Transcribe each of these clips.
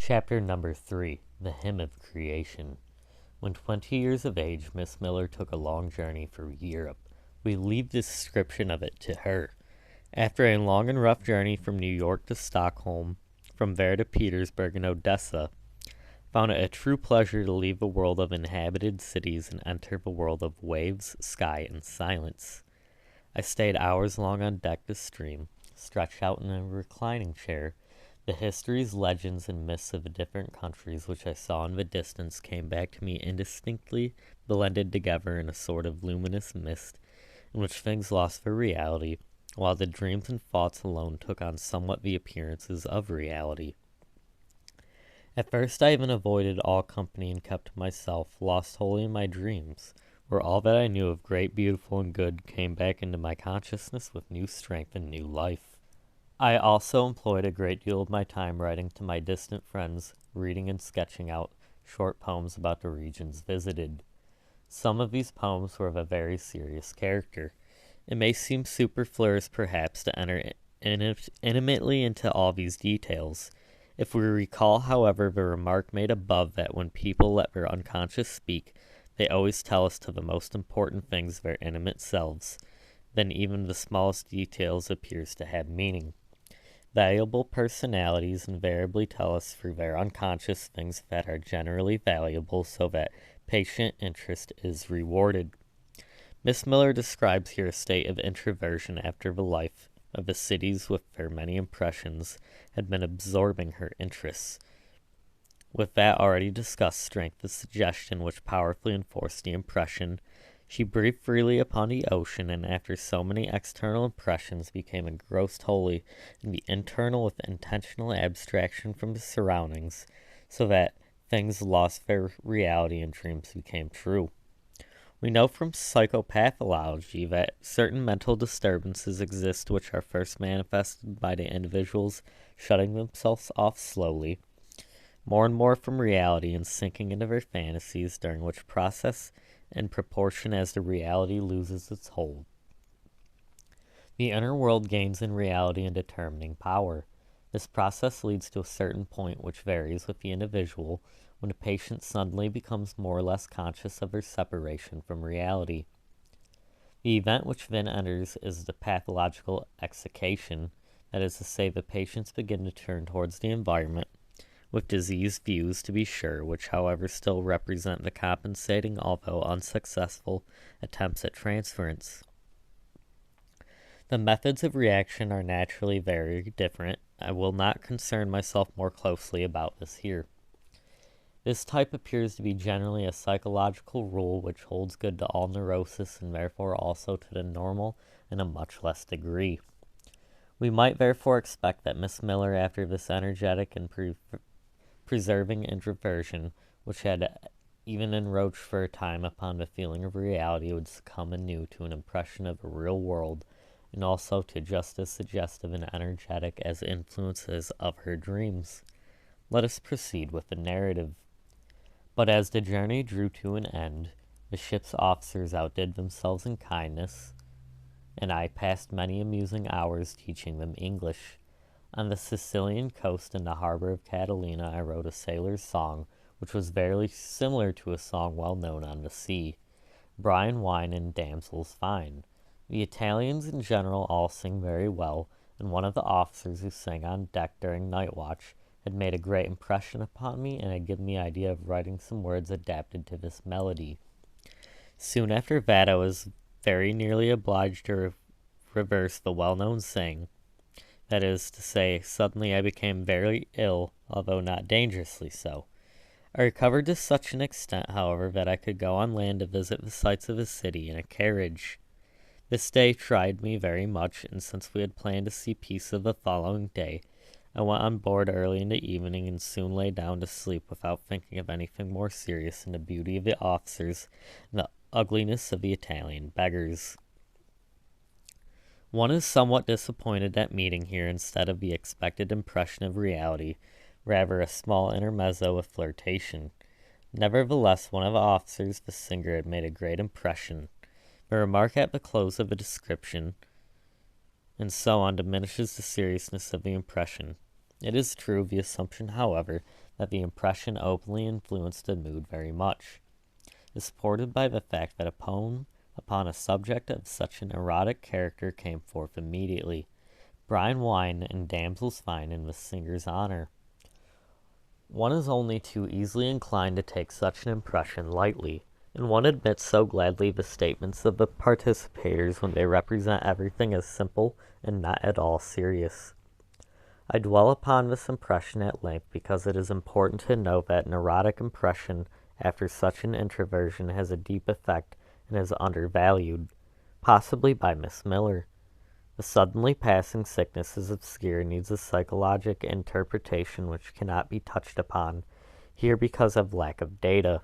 Chapter number 3, The Hymn of Creation. When 20 years of age, Miss Miller took a long journey for Europe. We leave the description of it to her. After a long and rough journey from New York to Stockholm, from there to Petersburg and Odessa, found it a true pleasure to leave the world of inhabited cities and enter the world of waves, sky, and silence. I stayed hours long on deck to stream, stretched out in a reclining chair. The histories, legends, and myths of the different countries which I saw in the distance came back to me indistinctly, blended together in a sort of luminous mist, in which things lost their reality, while the dreams and thoughts alone took on somewhat the appearances of reality. At first I even avoided all company and kept to myself, lost wholly in my dreams, where all that I knew of great, beautiful, and good came back into my consciousness with new strength and new life. I also employed a great deal of my time writing to my distant friends, reading and sketching out short poems about the regions visited. Some of these poems were of a very serious character. It may seem superfluous, perhaps, to enter intimately into all these details. If we recall, however, the remark made above that when people let their unconscious speak, they always tell us to the most important things their intimate selves, then even the smallest details appears to have meaning. Valuable personalities invariably tell us through their unconscious things that are generally valuable, so that patient interest is rewarded. Miss Miller describes here a state of introversion after the life of the cities with their many impressions had been absorbing her interests. With that already discussed strength of suggestion which powerfully enforced the impression, she breathed freely upon the ocean, and after so many external impressions became engrossed wholly in the internal with intentional abstraction from the surroundings, so that things lost their reality and dreams became true. We know from psychopathology that certain mental disturbances exist which are first manifested by the individuals shutting themselves off slowly, more and more from reality and sinking into their fantasies, during which process in proportion as the reality loses its hold, the inner world gains in reality and determining power. This process leads to a certain point which varies with the individual, when a patient suddenly becomes more or less conscious of their separation from reality. The event which then enters is the pathological excitation, that is to say, the patients begin to turn towards the environment, with diseased views, to be sure, which however still represent the compensating, although unsuccessful, attempts at transference. The methods of reaction are naturally very different. I will not concern myself more closely about this here. This type appears to be generally a psychological rule which holds good to all neurosis and therefore also to the normal in a much less degree. We might therefore expect that Miss Miller, after this energetic and preserving introversion, which had even encroached for a time upon the feeling of reality, would succumb anew to an impression of the real world, and also to just as suggestive and energetic as influences of her dreams. Let us proceed with the narrative. But as the journey drew to an end, the ship's officers outdid themselves in kindness, and I passed many amusing hours teaching them English. On the Sicilian coast in the harbor of Catalina, I wrote a sailor's song, which was very similar to a song well known on the sea, Brine, wine, and damsels fine. The Italians in general all sing very well, and one of the officers who sang on deck during night watch had made a great impression upon me, and had given me the idea of writing some words adapted to this melody. Soon after that I was very nearly obliged to reverse the well-known saying. That is to say, suddenly I became very ill, although not dangerously so. I recovered to such an extent, however, that I could go on land to visit the sights of the city in a carriage. This day tried me very much, and since we had planned to see Pisa the following day, I went on board early in the evening and soon lay down to sleep without thinking of anything more serious than the beauty of the officers and the ugliness of the Italian beggars. One is somewhat disappointed at meeting here, instead of the expected impression of reality, rather a small intermezzo of flirtation. Nevertheless, one of the officers, the singer, had made a great impression. The remark at the close of a description, and so on, diminishes the seriousness of the impression. It is true of the assumption, however, that the impression openly influenced the mood very much. Is supported by the fact that a poem upon a subject of such an erotic character came forth immediately. Brine wine and damsels fine in the singer's honor. One is only too easily inclined to take such an impression lightly, and one admits so gladly the statements of the participators when they represent everything as simple and not at all serious. I dwell upon this impression at length because it is important to note that an erotic impression after such an introversion has a deep effect and is undervalued, possibly by Miss Miller. The suddenly passing sickness is obscure and needs a psychologic interpretation which cannot be touched upon here because of lack of data.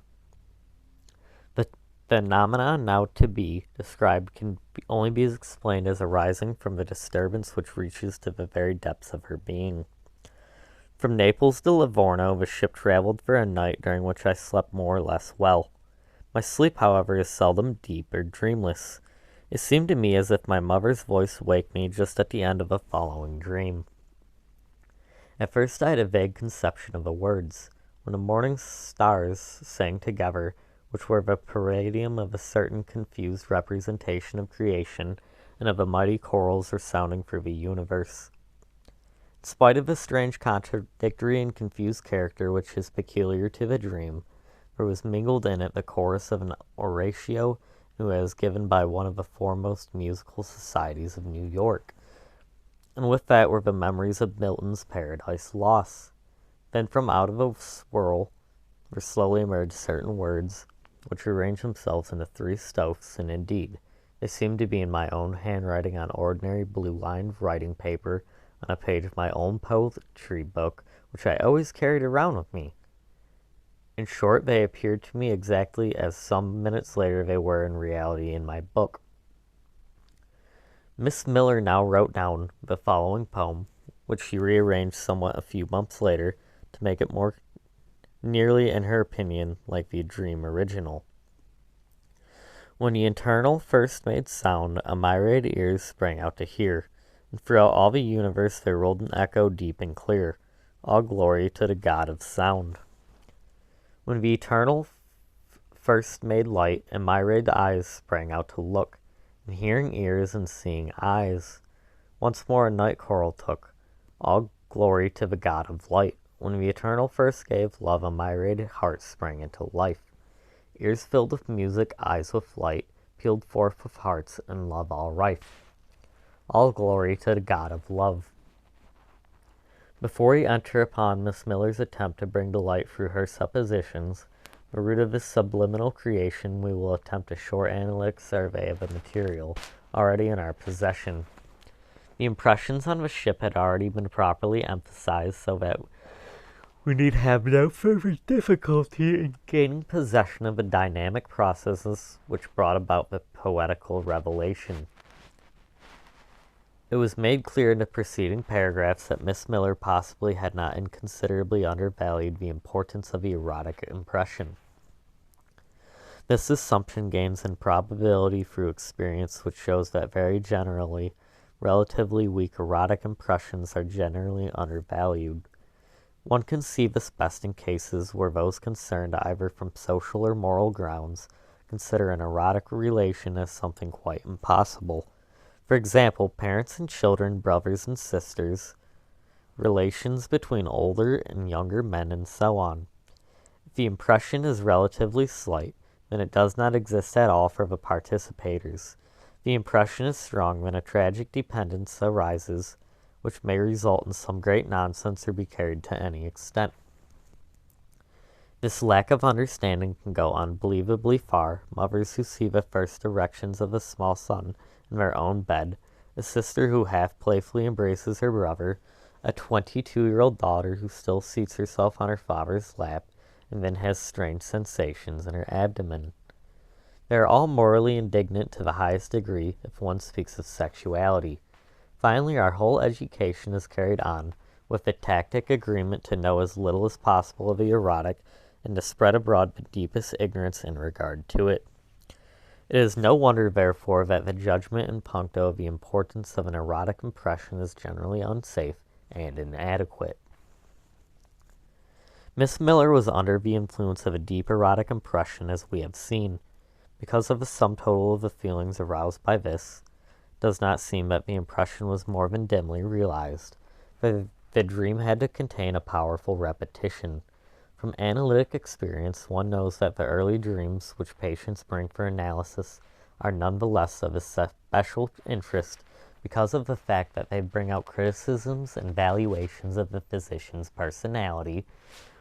The phenomena now to be described can only be explained as arising from the disturbance which reaches to the very depths of her being. From Naples to Livorno, the ship traveled for a night during which I slept more or less well. My sleep, however, is seldom deep or dreamless. It seemed to me as if my mother's voice waked me just at the end of a following dream. At first I had a vague conception of the words. When the morning stars sang together, which were the palladium of a certain confused representation of creation, and of the mighty chorals resounding through the universe. In spite of the strange contradictory and confused character which is peculiar to the dream, there was mingled in it the chorus of an oratio who was given by one of the foremost musical societies of New York, and with that were the memories of Milton's Paradise Lost. Then from out of a swirl there slowly emerged certain words, which arranged themselves into 3 strophes, and indeed they seemed to be in my own handwriting on ordinary blue-lined writing paper on a page of my own poetry book, which I always carried around with me. In short, they appeared to me exactly as some minutes later they were in reality in my book. Miss Miller now wrote down the following poem, which she rearranged somewhat a few months later to make it more nearly, in her opinion, like the dream original. When the eternal first made sound, a myriad ears sprang out to hear, and throughout all the universe there rolled an echo deep and clear. All glory to the God of sound. When the eternal first made light, and myriad eyes sprang out to look, and hearing ears and seeing eyes, once more a night choral took. All glory to the God of light. When the eternal first gave love, a myriad heart sprang into life. Ears filled with music, eyes with light, pealed forth with hearts and love all rife. All glory to the God of love. Before we enter upon Miss Miller's attempt to bring to light through her suppositions the root of this subliminal creation, we will attempt a short analytic survey of the material already in our possession. The impressions on the ship had already been properly emphasized, so that we need have no further difficulty in gaining possession of the dynamic processes which brought about the poetical revelation. It was made clear in the preceding paragraphs that Miss Miller possibly had not inconsiderably undervalued the importance of the erotic impression. This assumption gains in probability through experience, which shows that very generally, relatively weak erotic impressions are generally undervalued. One can see this best in cases where those concerned, either from social or moral grounds, consider an erotic relation as something quite impossible. For example, parents and children, brothers and sisters, relations between older and younger men, and so on. If the impression is relatively slight, then it does not exist at all for the participators. If the impression is strong, then a tragic dependence arises, which may result in some great nonsense or be carried to any extent. This lack of understanding can go unbelievably far. Mothers who see the first erections of a small son in their own bed, a sister who half playfully embraces her brother, a 22-year-old daughter who still seats herself on her father's lap, and then has strange sensations in her abdomen. They are all morally indignant to the highest degree if one speaks of sexuality. Finally, our whole education is carried on with the tacit agreement to know as little as possible of the erotic and to spread abroad the deepest ignorance in regard to it. It is no wonder, therefore, that the judgment in puncto of the importance of an erotic impression is generally unsafe and inadequate. Miss Miller was under the influence of a deep erotic impression, as we have seen. Because of the sum total of the feelings aroused by this, it does not seem that the impression was more than dimly realized. The dream had to contain a powerful repetition. From analytic experience, one knows that the early dreams which patients bring for analysis are nonetheless of a special interest because of the fact that they bring out criticisms and valuations of the physician's personality,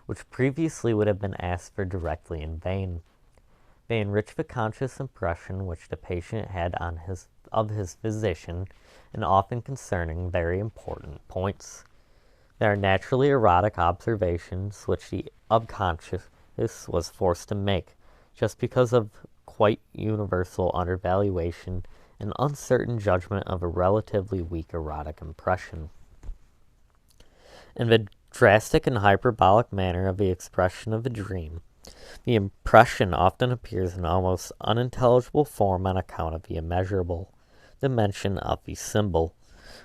which previously would have been asked for directly in vain. They enrich the conscious impression which the patient had of his physician, and often concerning very important points. There are naturally erotic observations which the unconscious was forced to make, just because of quite universal undervaluation and uncertain judgment of a relatively weak erotic impression. In the drastic and hyperbolic manner of the expression of a dream, the impression often appears in almost unintelligible form on account of the immeasurable dimension of the symbol.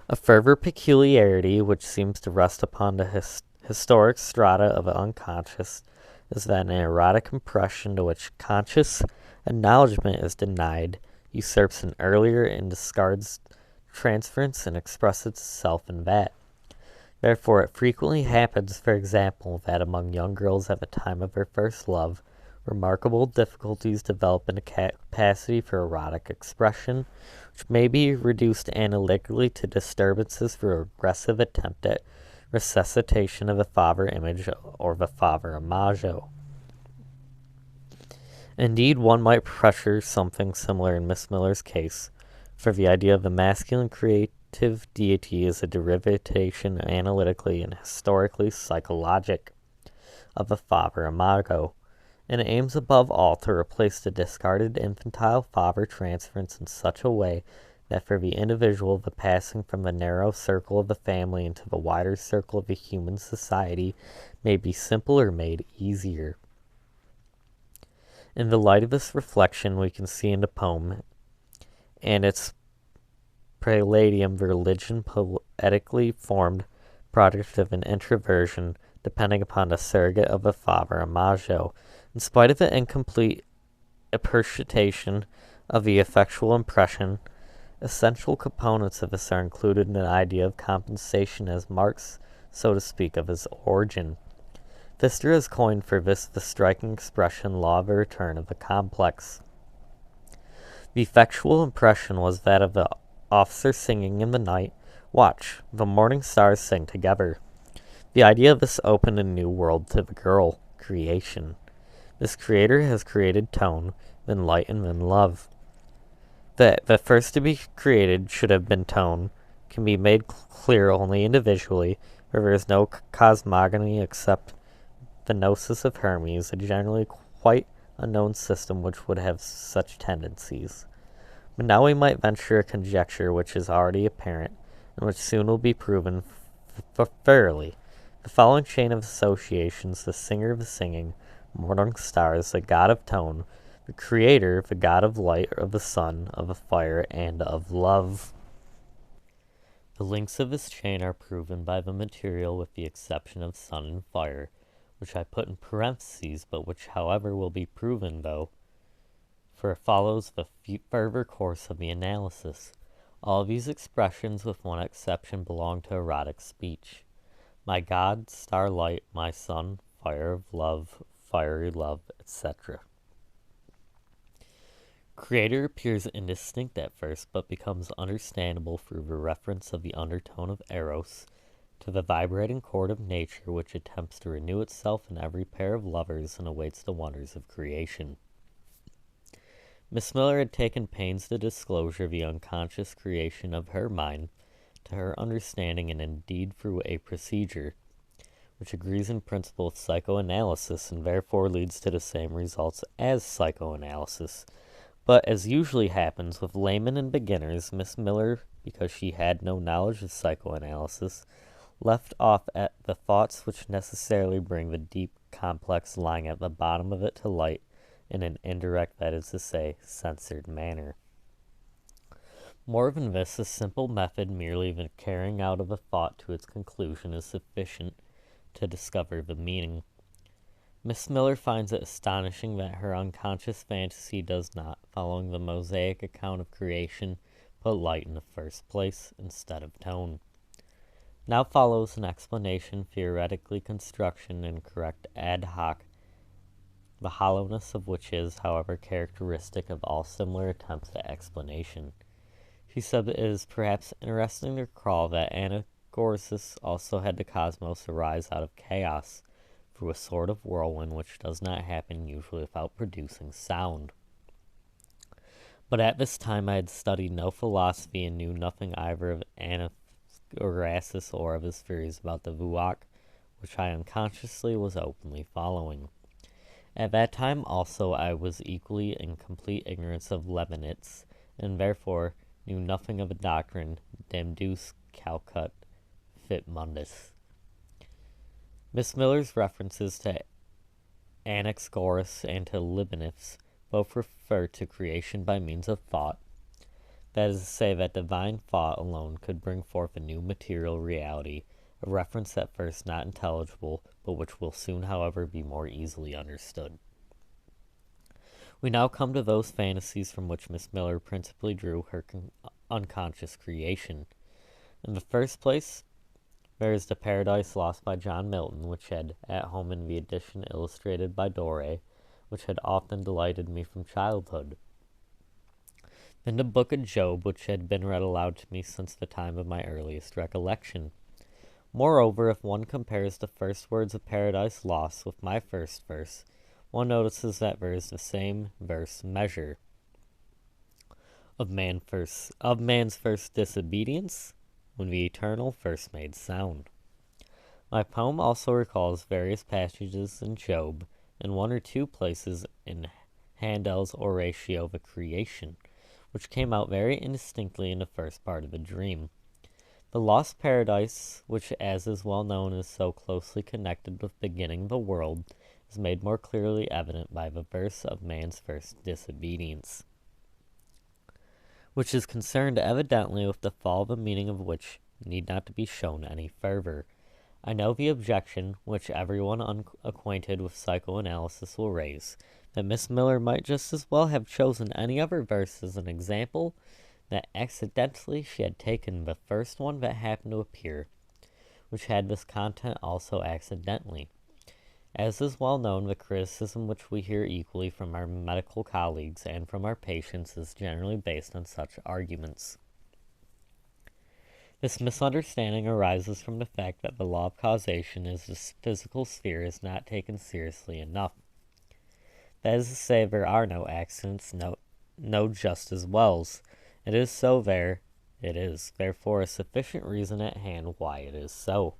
A further peculiarity which seems to rest upon the historic strata of the unconscious is that an erotic impression to which conscious acknowledgement is denied usurps an earlier and discards transference and expresses itself in that. Therefore, it frequently happens, for example, that among young girls at the time of their first love, remarkable difficulties develop in a capacity for erotic expression, which may be reduced analytically to disturbances through aggressive attempt at resuscitation of the father image or the father imago. Indeed, one might pressure something similar in Miss Miller's case, for the idea of the masculine creative deity is a derivation analytically and historically psychologic of the father imago, and aims above all to replace the discarded infantile father transference in such a way that for the individual the passing from the narrow circle of the family into the wider circle of the human society may be simpler made easier. In the light of this reflection, we can see in the poem and its preludium the religion poetically formed product of an introversion depending upon the surrogate of the father imago. In spite of the incomplete appreciation of the effectual impression, essential components of this are included in the idea of compensation as marks, so to speak, of its origin. Pfister has coined for this the striking expression law of the return of the complex. The effectual impression was that of the officer singing in the night, "Watch, the morning stars sing together." The idea of this opened a new world to the girl, creation. This creator has created tone, then light, and then love. The first to be created should have been tone, can be made clear only individually, where there is no cosmogony except the gnosis of Hermes, a generally quite unknown system which would have such tendencies. But now we might venture a conjecture which is already apparent, and which soon will be proven thoroughly. The following chain of associations: the singer of the singing, morning stars, the god of tone, the creator, the god of light, of the sun, of the fire, and of love. The links of this chain are proven by the material with the exception of sun and fire, which I put in parentheses, but which, however, will be proven, though, for it follows the further course of the analysis. All these expressions, with one exception, belong to erotic speech. My God, starlight, my sun, fire of love, fiery love, etc. Creator appears indistinct at first, but becomes understandable through the reference of the undertone of eros to the vibrating chord of nature which attempts to renew itself in every pair of lovers and awaits the wonders of creation. Miss Miller had taken pains to disclosure the unconscious creation of her mind to her understanding, and indeed through a procedure which agrees in principle with psychoanalysis and therefore leads to the same results as psychoanalysis. But as usually happens with laymen and beginners, Miss Miller, because she had no knowledge of psychoanalysis, left off at the thoughts which necessarily bring the deep, complex lying at the bottom of it to light in an indirect, that is to say, censored manner. More than this, a simple method merely of the carrying out of a thought to its conclusion is sufficient to discover the meaning. Miss Miller finds it astonishing that her unconscious fantasy does not, following the mosaic account of creation, put light in the first place instead of tone. Now follows an explanation, theoretically construction, and correct ad hoc, the hollowness of which is, however, characteristic of all similar attempts at explanation. She said it is perhaps interesting to recall that Anaxagoras also had the cosmos arise out of chaos, through a sort of whirlwind which does not happen usually without producing sound. But at this time I had studied no philosophy and knew nothing either of Anaxagoras or of his theories about the Vuok, which I unconsciously was openly following. At that time also I was equally in complete ignorance of Leibniz, and therefore knew nothing of a doctrine, Deus Calcut Fit Mundus. Miss Miller's references to Anaxagoras and to Leibniz both refer to creation by means of thought. That is to say, that divine thought alone could bring forth a new material reality, a reference at first not intelligible, but which will soon, however, be more easily understood. We now come to those fantasies from which Miss Miller principally drew her unconscious creation. In the first place, there is the Paradise Lost by John Milton, which had at home in the edition illustrated by Doré, which had often delighted me from childhood. Then the Book of Job, which had been read aloud to me since the time of my earliest recollection. Moreover, if one compares the first words of Paradise Lost with my first verse, one notices that there is the same verse measure of man's first disobedience, when the Eternal first made sound. My poem also recalls various passages in Job, and one or two places in Handel's Oratio of Creation, which came out very indistinctly in the first part of the dream. The lost paradise, which, as is well known, is so closely connected with beginning the world, is made more clearly evident by the verse of man's first disobedience, which is concerned evidently with the fall, the meaning of which need not to be shown any further. I know the objection, which everyone unacquainted with psychoanalysis will raise, that Miss Miller might just as well have chosen any other verse as an example, that accidentally she had taken the first one that happened to appear, which had this content also accidentally. As is well known, the criticism which we hear equally from our medical colleagues and from our patients is generally based on such arguments. This misunderstanding arises from the fact that the law of causation in the physical sphere is not taken seriously enough. That is to say, there are no accidents, no just as wells. It is so there, it is, therefore, a sufficient reason at hand why it is so.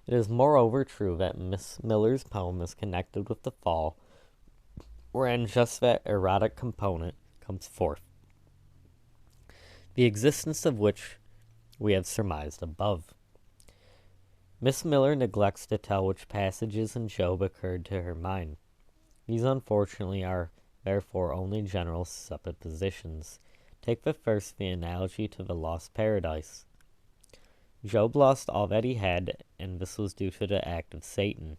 It is moreover true that Miss Miller's poem is connected with the fall, wherein just that erotic component comes forth, the existence of which we have surmised above. Miss Miller neglects to tell which passages in Job occurred to her mind. These unfortunately are therefore only general suppositions. Take the first, the analogy to the lost paradise. Job lost all that he had, and this was due to the act of Satan,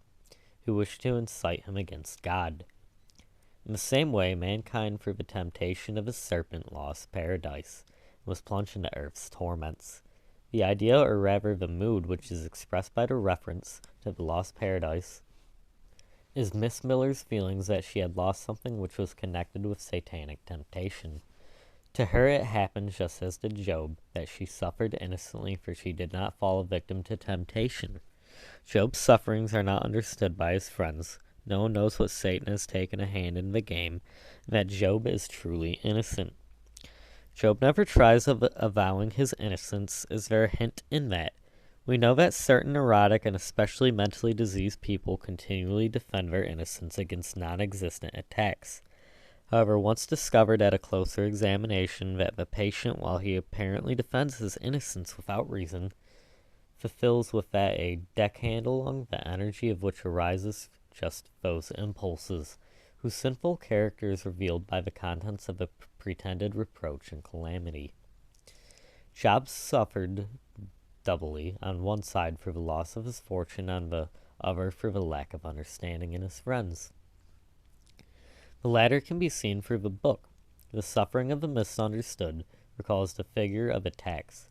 who wished to incite him against God. In the same way, mankind, through the temptation of the serpent, lost paradise, and was plunged into earth's torments. The idea, or rather the mood, which is expressed by the reference to the lost paradise, is Miss Miller's feelings that she had lost something which was connected with satanic temptation. To her it happened just as to Job, that she suffered innocently, for she did not fall a victim to temptation. Job's sufferings are not understood by his friends. No one knows what Satan has taken a hand in the game, and that Job is truly innocent. Job never tries of avowing his innocence. Is there a hint in that? We know that certain neurotic and especially mentally diseased people continually defend their innocence against non-existent attacks. However, once discovered at a closer examination that the patient, while he apparently defends his innocence without reason, fulfills with that a deck-handle the energy of which arises just those impulses, whose sinful character is revealed by the contents of a pretended reproach and calamity. Job suffered doubly, on one side for the loss of his fortune, on the other for the lack of understanding in his friends. The latter can be seen through the book. The suffering of the misunderstood recalls the figure of a tax.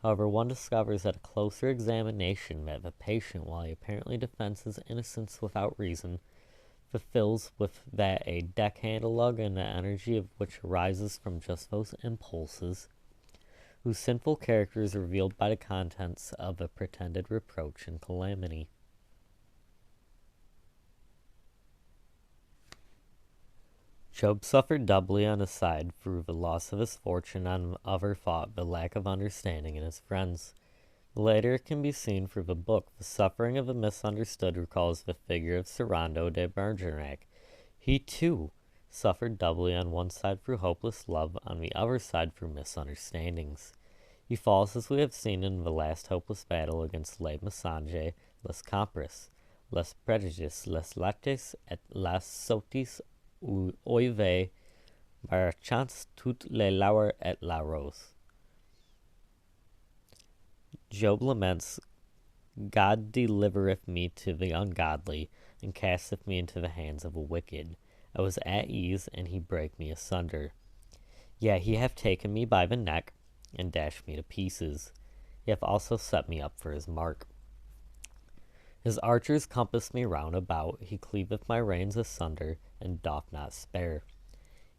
However, one discovers at a closer examination that the patient, while he apparently defends his innocence without reason, fulfills with that a decalogue and the energy of which arises from just those impulses, whose sinful character is revealed by the contents of a pretended reproach and calamity. Job suffered doubly on his side through the loss of his fortune, on the other thought the lack of understanding in his friends. Later it can be seen through the book. The suffering of the misunderstood recalls the figure of Serrando de Bergerac. He, too, suffered doubly on one side through hopeless love, on the other side through misunderstandings. He falls, as we have seen, in the last hopeless battle against les mensonges, les compris, les prejudices, les lattes, et las sotis oive, par chance tout les lauer et la rose. Job laments, God delivereth me to the ungodly, and casteth me into the hands of the wicked. I was at ease, and he brake me asunder. Yea, he hath taken me by the neck, and dashed me to pieces. He hath also set me up for his mark. His archers compass me round about. He cleaveth my reins asunder, and doth not spare.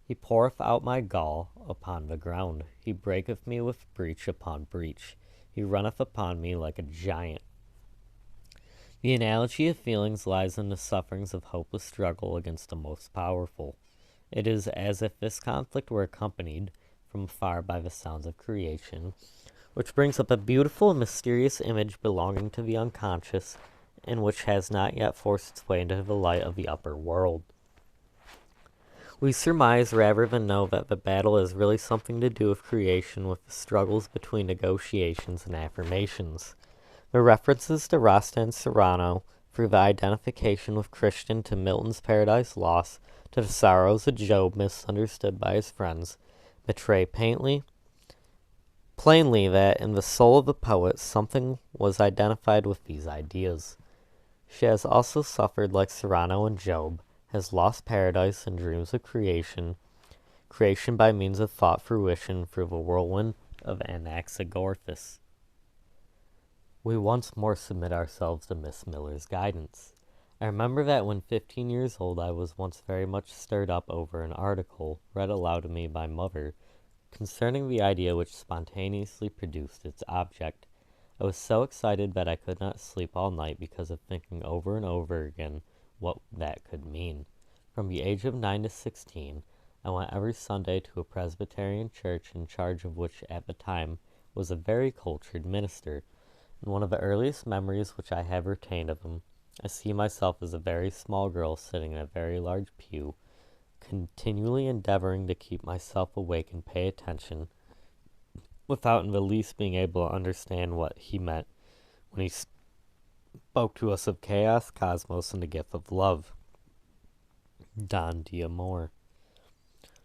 He poureth out my gall upon the ground. He breaketh me with breach upon breach. He runneth upon me like a giant. The analogy of feelings lies in the sufferings of hopeless struggle against the most powerful. It is as if this conflict were accompanied from afar by the sounds of creation, which brings up a beautiful and mysterious image belonging to the unconscious, and which has not yet forced its way into the light of the upper world. We surmise rather than know that the battle has really something to do with creation, with the struggles between negotiations and affirmations. The references to Rasta and Serrano, through the identification with Christian to Milton's Paradise Lost, to the sorrows of Job misunderstood by his friends, betray plainly that in the soul of the poet something was identified with these ideas. She has also suffered like Serrano and Job, has lost paradise and dreams of creation by means of thought fruition through the whirlwind of Anaxagoras. We once more submit ourselves to Miss Miller's guidance. I remember that when 15 years old I was once very much stirred up over an article, read aloud to me by mother, concerning the idea which spontaneously produced its object. I was so excited that I could not sleep all night because of thinking over and over again what that could mean. From the age of 9 to 16, I went every Sunday to a Presbyterian church, in charge of which at the time was a very cultured minister. In one of the earliest memories which I have retained of him, I see myself as a very small girl sitting in a very large pew, continually endeavoring to keep myself awake and pay attention, without in the least being able to understand what he meant when he spoke to us of chaos, cosmos, and the gift of love. Don d'Amore.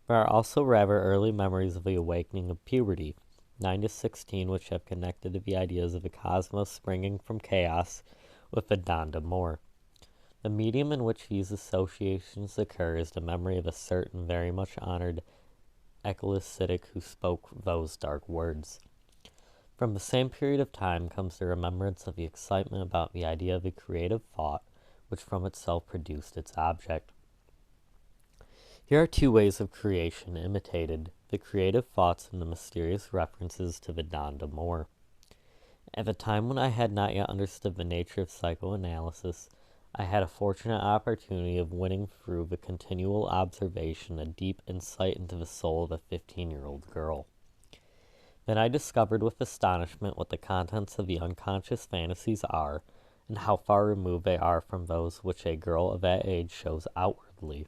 There are also rather early memories of the awakening of puberty, 9 to 16, which have connected to the ideas of the cosmos springing from chaos with the Don d'Amore. The medium in which these associations occur is the memory of a certain very much honored ecclesiastic who spoke those dark words. From the same period of time comes the remembrance of the excitement about the idea of a creative thought, which from itself produced its object. Here are two ways of creation imitated, the creative thoughts and the mysterious references to the Don d'Amore. At the time when I had not yet understood the nature of psychoanalysis, I had a fortunate opportunity of winning through the continual observation a deep insight into the soul of a 15-year-old girl. Then I discovered with astonishment what the contents of the unconscious fantasies are, and how far removed they are from those which a girl of that age shows outwardly.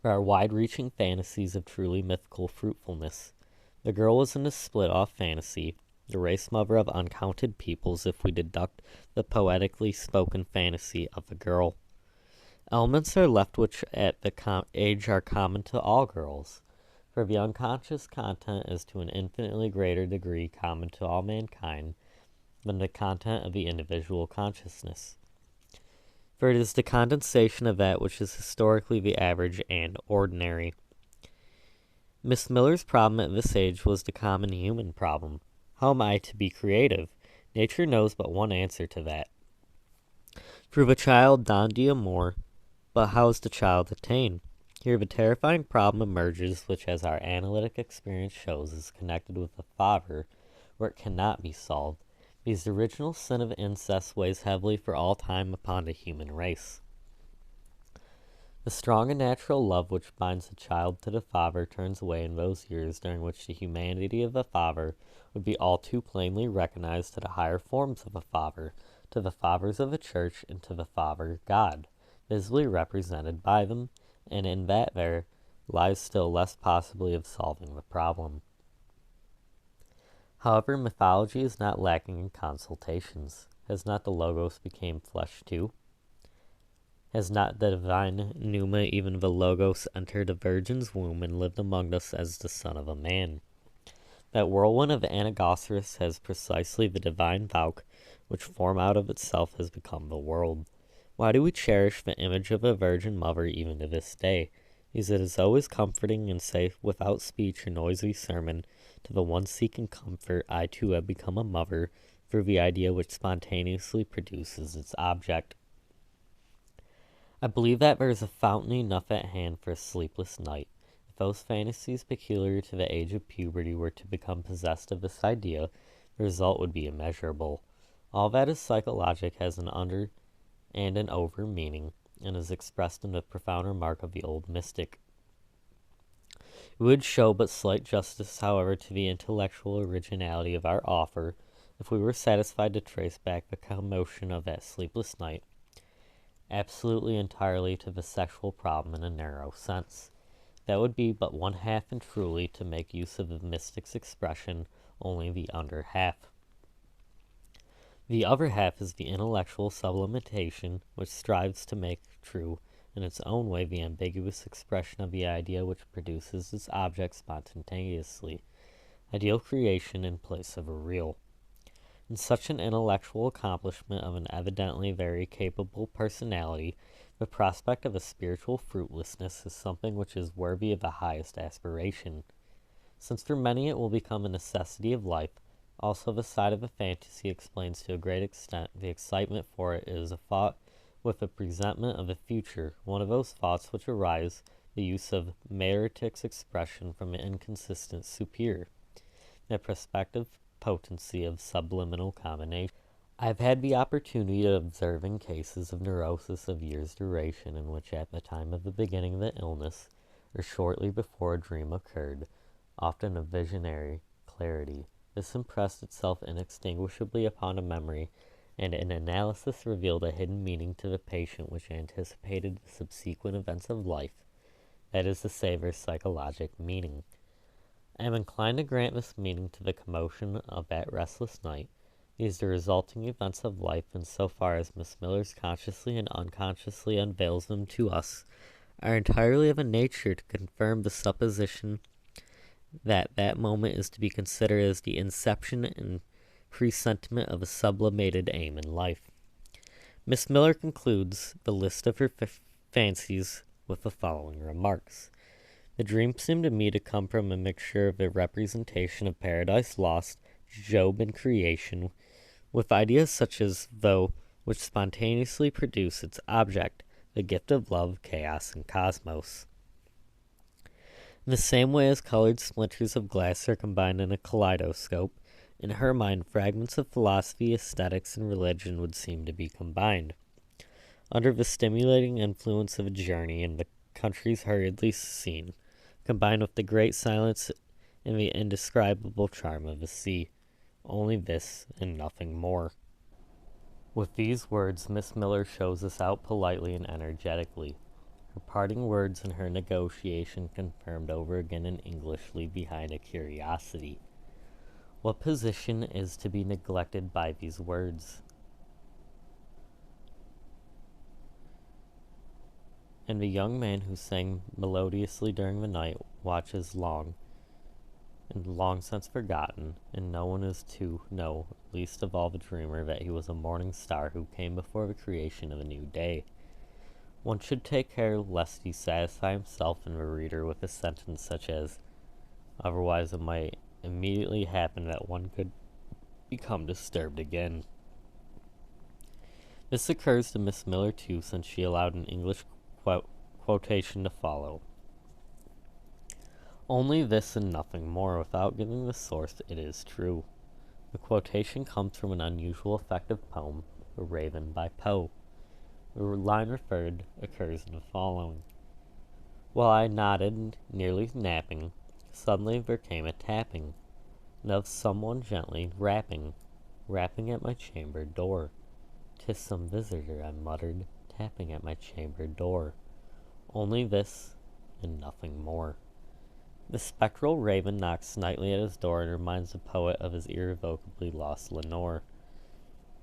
There are wide-reaching fantasies of truly mythical fruitfulness. The girl was in a split-off fantasy, the race mother of uncounted peoples if we deduct the poetically spoken fantasy of a girl. Elements are left which at the age are common to all girls, for the unconscious content is to an infinitely greater degree common to all mankind than the content of the individual consciousness. for it is the condensation of that which is historically the average and ordinary. Miss Miller's problem at this age was the common human problem. How am I to be creative? Nature knows but one answer to that. Prove a child don d'amore, but how is the child attained? Here the terrifying problem emerges, which as our analytic experience shows is connected with the father, where it cannot be solved, because the original sin of incest weighs heavily for all time upon the human race. The strong and natural love which binds the child to the father turns away in those years during which the humanity of the father would be all too plainly recognized to the higher forms of a father, to the fathers of the church, and to the Father God, visibly represented by them, and in that there lies still less possibility of solving the problem. However, mythology is not lacking in consultations. Has not the Logos become flesh too? Has not the divine pneuma, even the Logos, entered a virgin's womb and lived among us as the son of a man? That whirlwind of Anagosaurus has precisely the divine Valk, which form out of itself has become the world. Why do we cherish the image of a virgin mother even to this day? Because it is always comforting and safe, without speech or noisy sermon, to the one seeking comfort. I too have become a mother through the idea which spontaneously produces its object. I believe that there is a fountain enough at hand for a sleepless night. If those fantasies peculiar to the age of puberty were to become possessed of this idea, the result would be immeasurable. All that is psychologic has an under and an over meaning, and is expressed in the profound remark of the old mystic. It would show but slight justice, however, to the intellectual originality of our author, if we were satisfied to trace back the commotion of that sleepless night absolutely entirely to the sexual problem in a narrow sense. That would be but one half, and truly, to make use of the mystic's expression, only the under half. The other half is the intellectual sublimation, which strives to make true, in its own way, the ambiguous expression of the idea which produces its object spontaneously, ideal creation in place of a real. In such an intellectual accomplishment of an evidently very capable personality, the prospect of a spiritual fruitlessness is something which is worthy of the highest aspiration. Since for many it will become a necessity of life, also the side of a fantasy explains to a great extent the excitement for it is a thought with a presentiment of a future, one of those thoughts which arise, the use of Meretic's expression, from an inconsistent superior, the prospective potency of subliminal combination. I have had the opportunity of observing cases of neurosis of years' duration in which at the time of the beginning of the illness, or shortly before a dream occurred, often of visionary clarity, this impressed itself inextinguishably upon a memory, and an analysis revealed a hidden meaning to the patient which anticipated the subsequent events of life, that is to say, their psychologic meaning. I am inclined to grant this meaning to the commotion of that restless night, because the resulting events of life, in so far as Miss Miller's consciously and unconsciously unveils them to us, are entirely of a nature to confirm the supposition that that moment is to be considered as the inception and presentiment of a sublimated aim in life. Miss Miller concludes the list of her fancies with the following remarks. The dream seemed to me to come from a mixture of a representation of Paradise Lost, Job, and creation, with ideas such as those which spontaneously produce its object, the gift of love, chaos, and cosmos. In the same way as colored splinters of glass are combined in a kaleidoscope, in her mind fragments of philosophy, aesthetics, and religion would seem to be combined. Under the stimulating influence of a journey in the countries hurriedly seen, combined with the great silence and the indescribable charm of the sea. Only this, and nothing more. With these words, Miss Miller shows us out politely and energetically. Her parting words and her negotiation confirmed over again in English leave behind a curiosity. What position is to be neglected by these words? And the young man who sang melodiously during the night watches long, and long since forgotten, and no one is to know, least of all the dreamer, that he was a morning star who came before the creation of a new day. One should take care lest he satisfy himself and the reader with a sentence such as, otherwise it might immediately happen that one could become disturbed again. This occurs to Miss Miller too, since she allowed an English quotation to follow. Only this and nothing more. Without giving the source, it is true. The quotation comes from an unusual effective poem, The Raven by Poe. The line referred occurs in the following. While I nodded, nearly napping, suddenly there came a tapping, and of someone gently rapping at my chamber door. 'Tis some visitor, I muttered, tapping at my chamber door. Only this, and nothing more. The spectral raven knocks nightly at his door and reminds the poet of his irrevocably lost Lenore.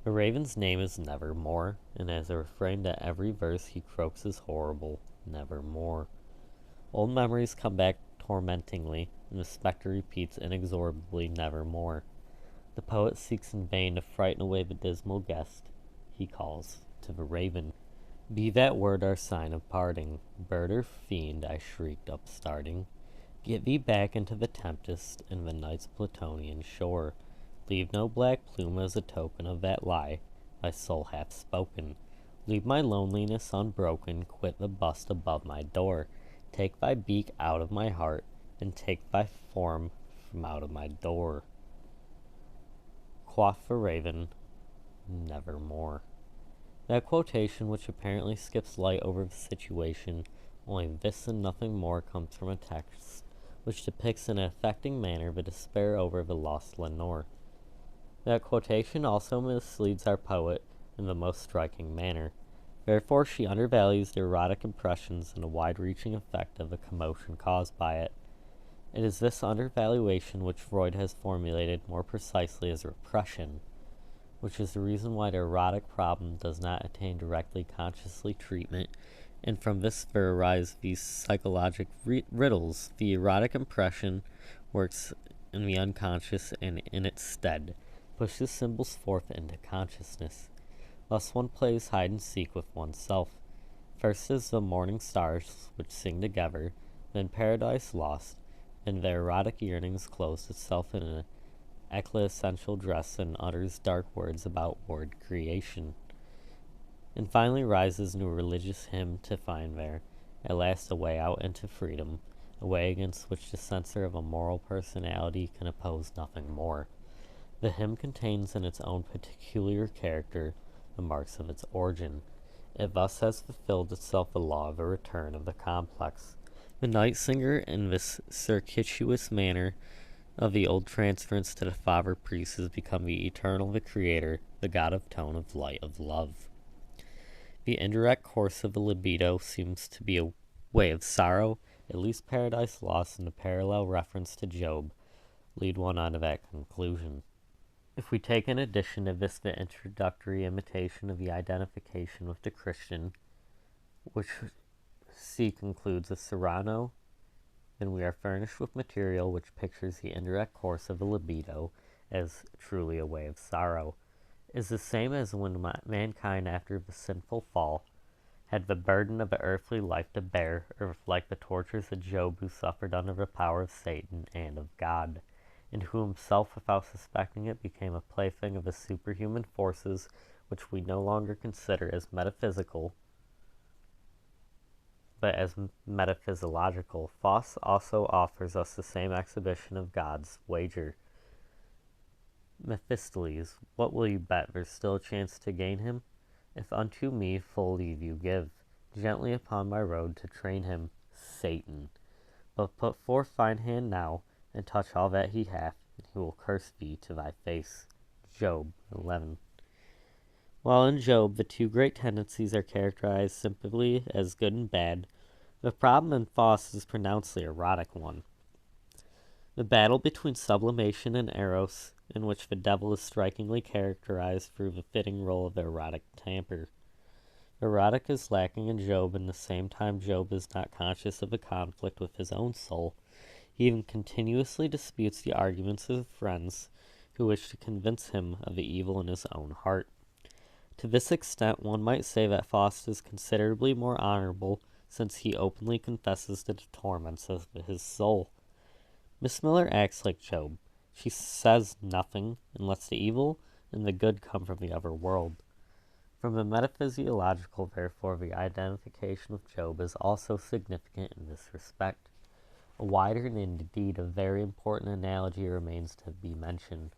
The raven's name is Nevermore, and as a refrain to every verse he croaks his horrible Nevermore. Old memories come back tormentingly, and the spectre repeats inexorably Nevermore. The poet seeks in vain to frighten away the dismal guest. He calls to the raven. Be that word our sign of parting. Bird or fiend, I shrieked, upstarting. Get thee back into the tempest and the night's Plutonian shore. Leave no black plume as a token of that lie thy soul hath spoken. Leave my loneliness unbroken, quit the bust above my door. Take thy beak out of my heart, and take thy form from out of my door. Quoth the raven, Nevermore. That quotation, which apparently skips light over the situation, only this and nothing more, comes from a text which depicts in an affecting manner the despair over the lost Lenore. That quotation also misleads our poet in the most striking manner. Therefore she undervalues the erotic impressions and the wide-reaching effect of the commotion caused by it. It is this undervaluation which Freud has formulated more precisely as repression, which is the reason why the erotic problem does not attain directly consciously treatment, and from this there arise these psychologic riddles. The erotic impression works in the unconscious and in its stead pushes symbols forth into consciousness. Thus one plays hide and seek with oneself. First is the morning stars which sing together, then paradise lost, and the erotic yearnings clothes itself in an ecclesiastical dress and utters dark words about word creation, and finally rises into a religious hymn to find there, at last, a way out into freedom, a way against which the censor of a moral personality can oppose nothing more. The hymn contains in its own peculiar character the marks of its origin. It thus has fulfilled itself the law of the return of the complex. The night singer, in this circuitous manner of the old transference to the father priest, has become the eternal, the creator, the god of tone, of light, of love. The indirect course of the libido seems to be a way of sorrow. At least Paradise Lost and a parallel reference to Job lead one on to that conclusion. If we take in addition to this the introductory imitation of the identification with the Christian, which C concludes a Serrano, then we are furnished with material which pictures the indirect course of the libido as truly a way of sorrow. It is the same as when mankind, after the sinful fall, had the burden of the earthly life to bear, or like the tortures of Job, who suffered under the power of Satan and of God, and who himself, without suspecting it, became a plaything of the superhuman forces which we no longer consider as metaphysical, but as metaphysiological. Faust also offers us the same exhibition of God's wager. Mephistopheles, what will you bet? There's still a chance to gain him? If unto me full leave you give, gently upon my road to train him, Satan. But put forth thine hand now, and touch all that he hath, and he will curse thee to thy face. Job 11. While in Job the two great tendencies are characterized simply as good and bad, the problem in Faust is pronouncedly erotic one. The battle between sublimation and eros, in which the devil is strikingly characterized through the fitting role of the erotic tamper. Erotic is lacking in Job, and at the same time Job is not conscious of a conflict with his own soul. He even continuously disputes the arguments of friends who wish to convince him of the evil in his own heart. To this extent, one might say that Faust is considerably more honorable, since he openly confesses to the torments of his soul. Miss Miller acts like Job. She says nothing, and lets the evil and the good come from the other world. From a metaphysiological, therefore, the identification of Job is also significant in this respect. A wider and indeed a very important analogy remains to be mentioned.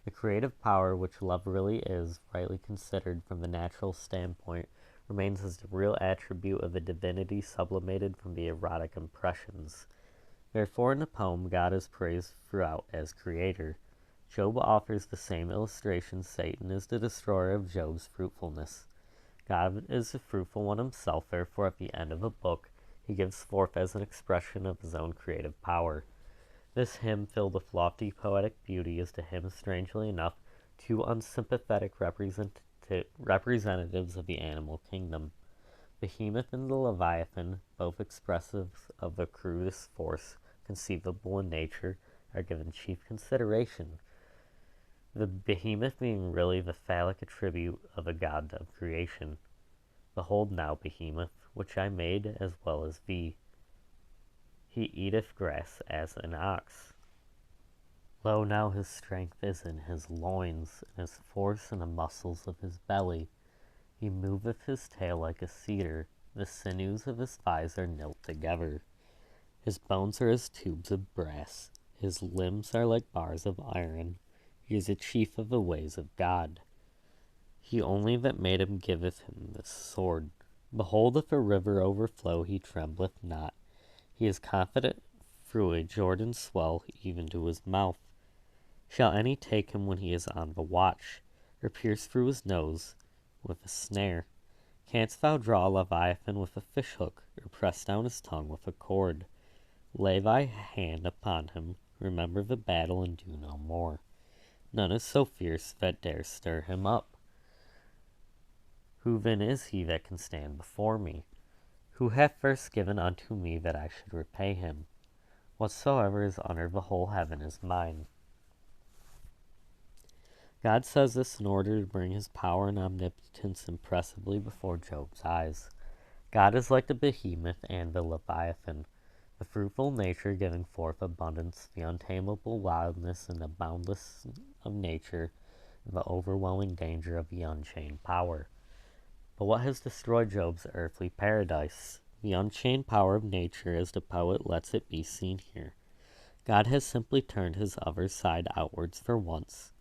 The creative power, which love really is, rightly considered from the natural standpoint, remains as the real attribute of a divinity sublimated from the erotic impressions. Therefore, in the poem, God is praised throughout as creator. Job offers the same illustration. Satan is the destroyer of Job's fruitfulness. God is the fruitful one himself, therefore at the end of a book, he gives forth as an expression of his own creative power. This hymn, filled with lofty poetic beauty, is to him, strangely enough, two unsympathetic representatives of the animal kingdom. Behemoth and the Leviathan, both expressive of the crudest force conceivable in nature, are given chief consideration, the behemoth being really the phallic attribute of a god of creation. Behold now, behemoth, which I made as well as thee. He eateth grass as an ox. Lo, now his strength is in his loins, and his force in the muscles of his belly. He moveth his tail like a cedar, the sinews of his thighs are knit together. His bones are as tubes of brass, his limbs are like bars of iron. He is a chief of the ways of God. He only that made him giveth him this sword. Behold, if a river overflow, he trembleth not. He is confident through a Jordan's swell, even to his mouth. Shall any take him when he is on the watch, or pierce through his nose with a snare? Canst thou draw Leviathan with a fishhook, or press down his tongue with a cord? Lay thy hand upon him, remember the battle, and do no more. None is so fierce that dare stir him up. Who then is he that can stand before me? Who hath first given unto me that I should repay him? Whatsoever is under the whole heaven is mine. God says this in order to bring his power and omnipotence impressively before Job's eyes. God is like the behemoth and the Leviathan, the fruitful nature giving forth abundance, the untamable wildness and the boundless of nature, and the overwhelming danger of the unchained power. But what has destroyed Job's earthly paradise? The unchained power of nature, as the poet lets it be seen here. God has simply turned his other side outwards for once,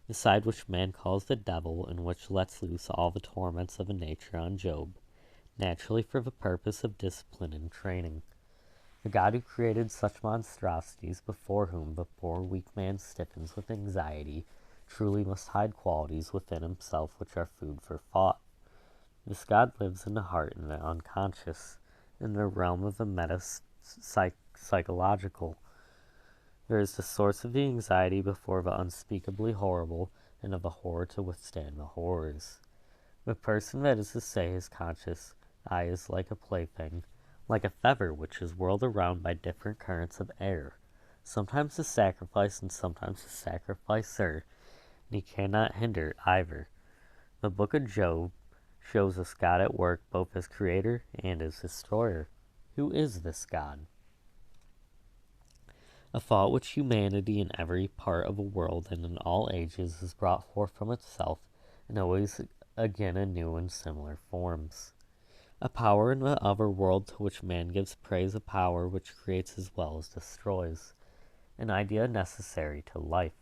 the side which man calls the devil, and which lets loose all the torments of a nature on Job, naturally for the purpose of discipline and training. The God who created such monstrosities, before whom the poor weak man stiffens with anxiety, truly must hide qualities within himself which are food for thought. This God lives in the heart and the unconscious, in the realm of the psychological. There is the source of the anxiety before the unspeakably horrible, and of the horror to withstand the horrors. The person, that is to say, his conscious eye, is like a plaything, like a feather which is whirled around by different currents of air, sometimes the sacrifice and sometimes the sacrificer, and he cannot hinder either. The book of Job shows us God at work both as creator and as destroyer. Who is this God? A thought which humanity in every part of the world and in all ages has brought forth from itself, and always again anew in similar forms. A power in the other world to which man gives praise, a power which creates as well as destroys. An idea necessary to life.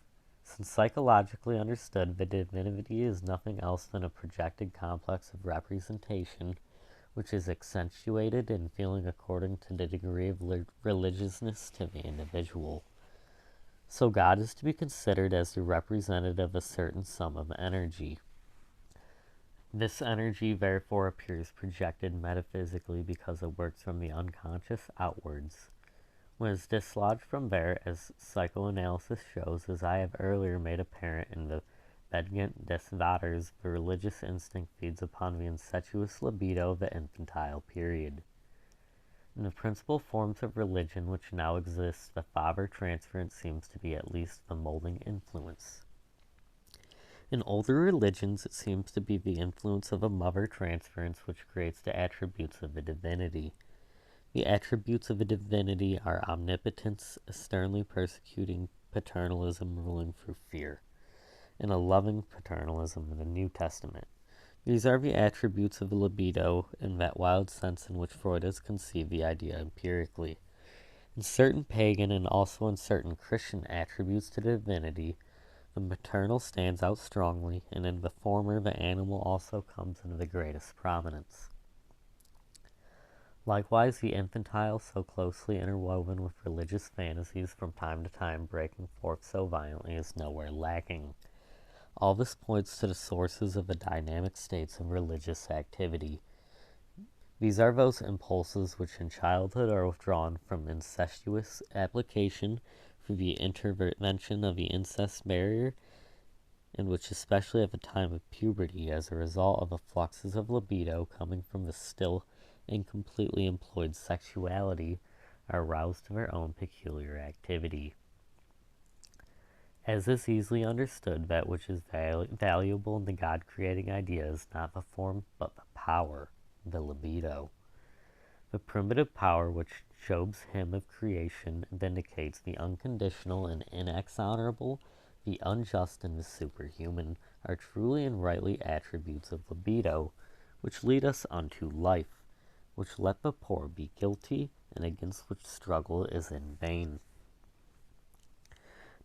Since psychologically understood, the divinity is nothing else than a projected complex of representation, which is accentuated in feeling according to the degree of religiousness to the individual. So God is to be considered as the representative of a certain sum of energy. This energy therefore appears projected metaphysically because it works from the unconscious outwards. When it is dislodged from there, as psychoanalysis shows, as I have earlier made apparent in the Bedgant des Vaters, the religious instinct feeds upon the incestuous libido of the infantile period. In the principal forms of religion which now exist, the father transference seems to be at least the molding influence. In older religions, it seems to be the influence of a mother transference which creates the attributes of a divinity. The attributes of a divinity are omnipotence, a sternly persecuting paternalism ruling through fear, and a loving paternalism in the New Testament. These are the attributes of the libido in that wild sense in which Freud has conceived the idea empirically. In certain pagan and also in certain Christian attributes to divinity, the maternal stands out strongly, and in the former the animal also comes into the greatest prominence. Likewise, the infantile, so closely interwoven with religious fantasies from time to time breaking forth so violently, is nowhere lacking. All this points to the sources of the dynamic states of religious activity. These are those impulses which in childhood are withdrawn from incestuous application through the intervention of the incest barrier, and which especially at the time of puberty, as a result of the fluxes of libido coming from the still incompletely employed sexuality, are aroused to their own peculiar activity. As is easily understood, that which is valuable in the God-creating idea is not the form, but the power, the libido. The primitive power which Job's hymn of creation vindicates, the unconditional and inexorable, the unjust and the superhuman, are truly and rightly attributes of libido, which lead us unto life, which let the poor be guilty, and against which struggle is in vain.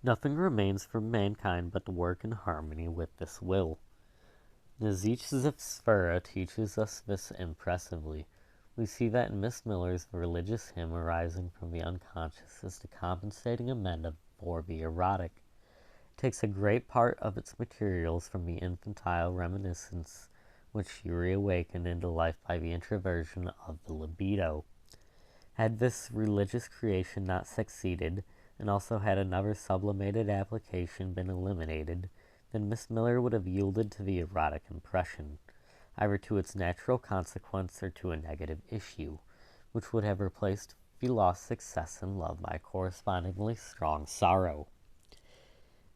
Nothing remains for mankind but to work in harmony with this will. Zivstvera teaches us this impressively. We see that in Miss Miller's religious hymn arising from the unconscious is the compensating amendment for the erotic. It takes a great part of its materials from the infantile reminiscence which she reawakened into life by the introversion of the libido. Had this religious creation not succeeded, and also had another sublimated application been eliminated, then Miss Miller would have yielded to the erotic impression, either to its natural consequence or to a negative issue, which would have replaced the lost success in love by correspondingly strong sorrow.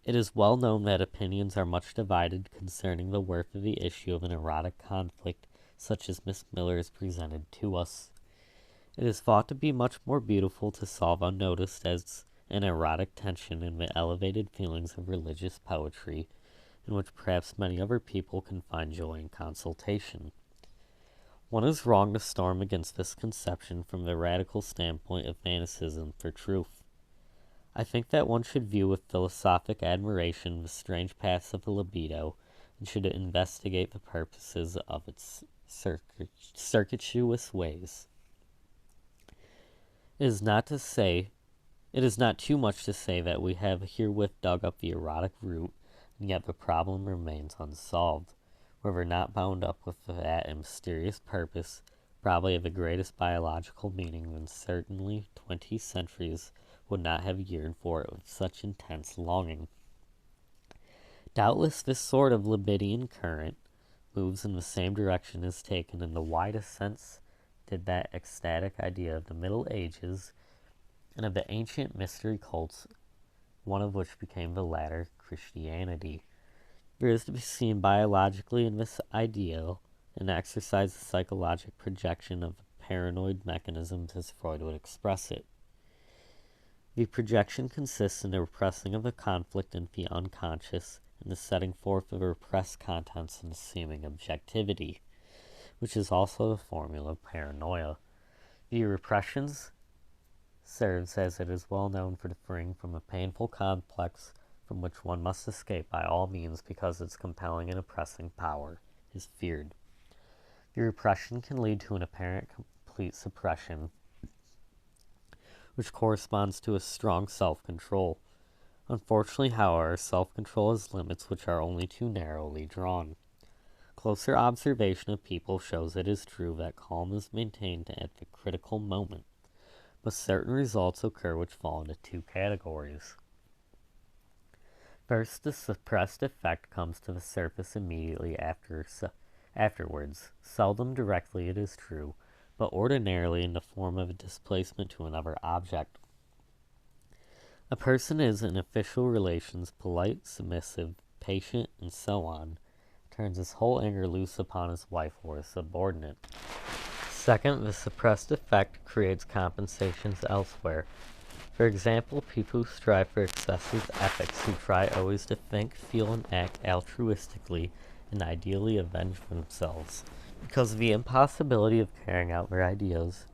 It is well known that opinions are much divided concerning the worth of the issue of an erotic conflict such as Miss Miller has presented to us. It is thought to be much more beautiful to solve unnoticed as an erotic tension in the elevated feelings of religious poetry, in which perhaps many other people can find joy and consultation. One is wrong to storm against this conception from the radical standpoint of fanaticism for truth. I think that one should view with philosophic admiration the strange paths of the libido, and should investigate the purposes of its circuitous ways. It is not too much to say that we have herewith dug up the erotic root, and yet the problem remains unsolved. Were we not bound up with that mysterious purpose, probably of the greatest biological meaning, then certainly 20 centuries would not have yearned for it with such intense longing. Doubtless this sort of libidian current moves in the same direction as taken in the widest sense did that ecstatic idea of the Middle Ages and of the ancient mystery cults, one of which became the latter Christianity. There is to be seen biologically in this ideal an exercise of psychologic projection of the paranoid mechanisms as Freud would express it. The projection consists in the repressing of the conflict into the unconscious and the setting forth of repressed contents into seeming objectivity, which is also the formula of paranoia. The repressions serves, as it is well known, for freeing from a painful complex from which one must escape by all means because its compelling and oppressing power is feared. The repression can lead to an apparent complete suppression, which corresponds to a strong self-control. Unfortunately, however, self-control has limits which are only too narrowly drawn. Closer observation of people shows it is true that calm is maintained at the critical moment, but certain results occur which fall into two categories. First, the suppressed effect comes to the surface immediately afterwards, seldom directly, it is true, but ordinarily in the form of a displacement to another object. A person is, in official relations, polite, submissive, patient, and so on, turns his whole anger loose upon his wife or his subordinate. Second, the suppressed effect creates compensations elsewhere. For example, people who strive for excessive ethics, who try always to think, feel, and act altruistically, and ideally avenge themselves, because of the impossibility of carrying out their ideas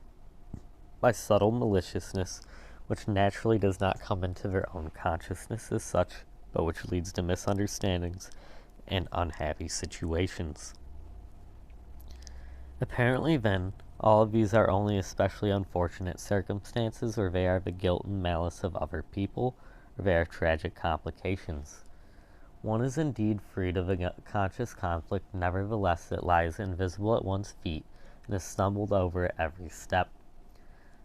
by subtle maliciousness, which naturally does not come into their own consciousness as such, but which leads to misunderstandings and unhappy situations. Apparently, then, all of these are only especially unfortunate circumstances, or they are the guilt and malice of other people, or they are tragic complications. One is indeed freed of a conscious conflict, nevertheless it lies invisible at one's feet and is stumbled over at every step.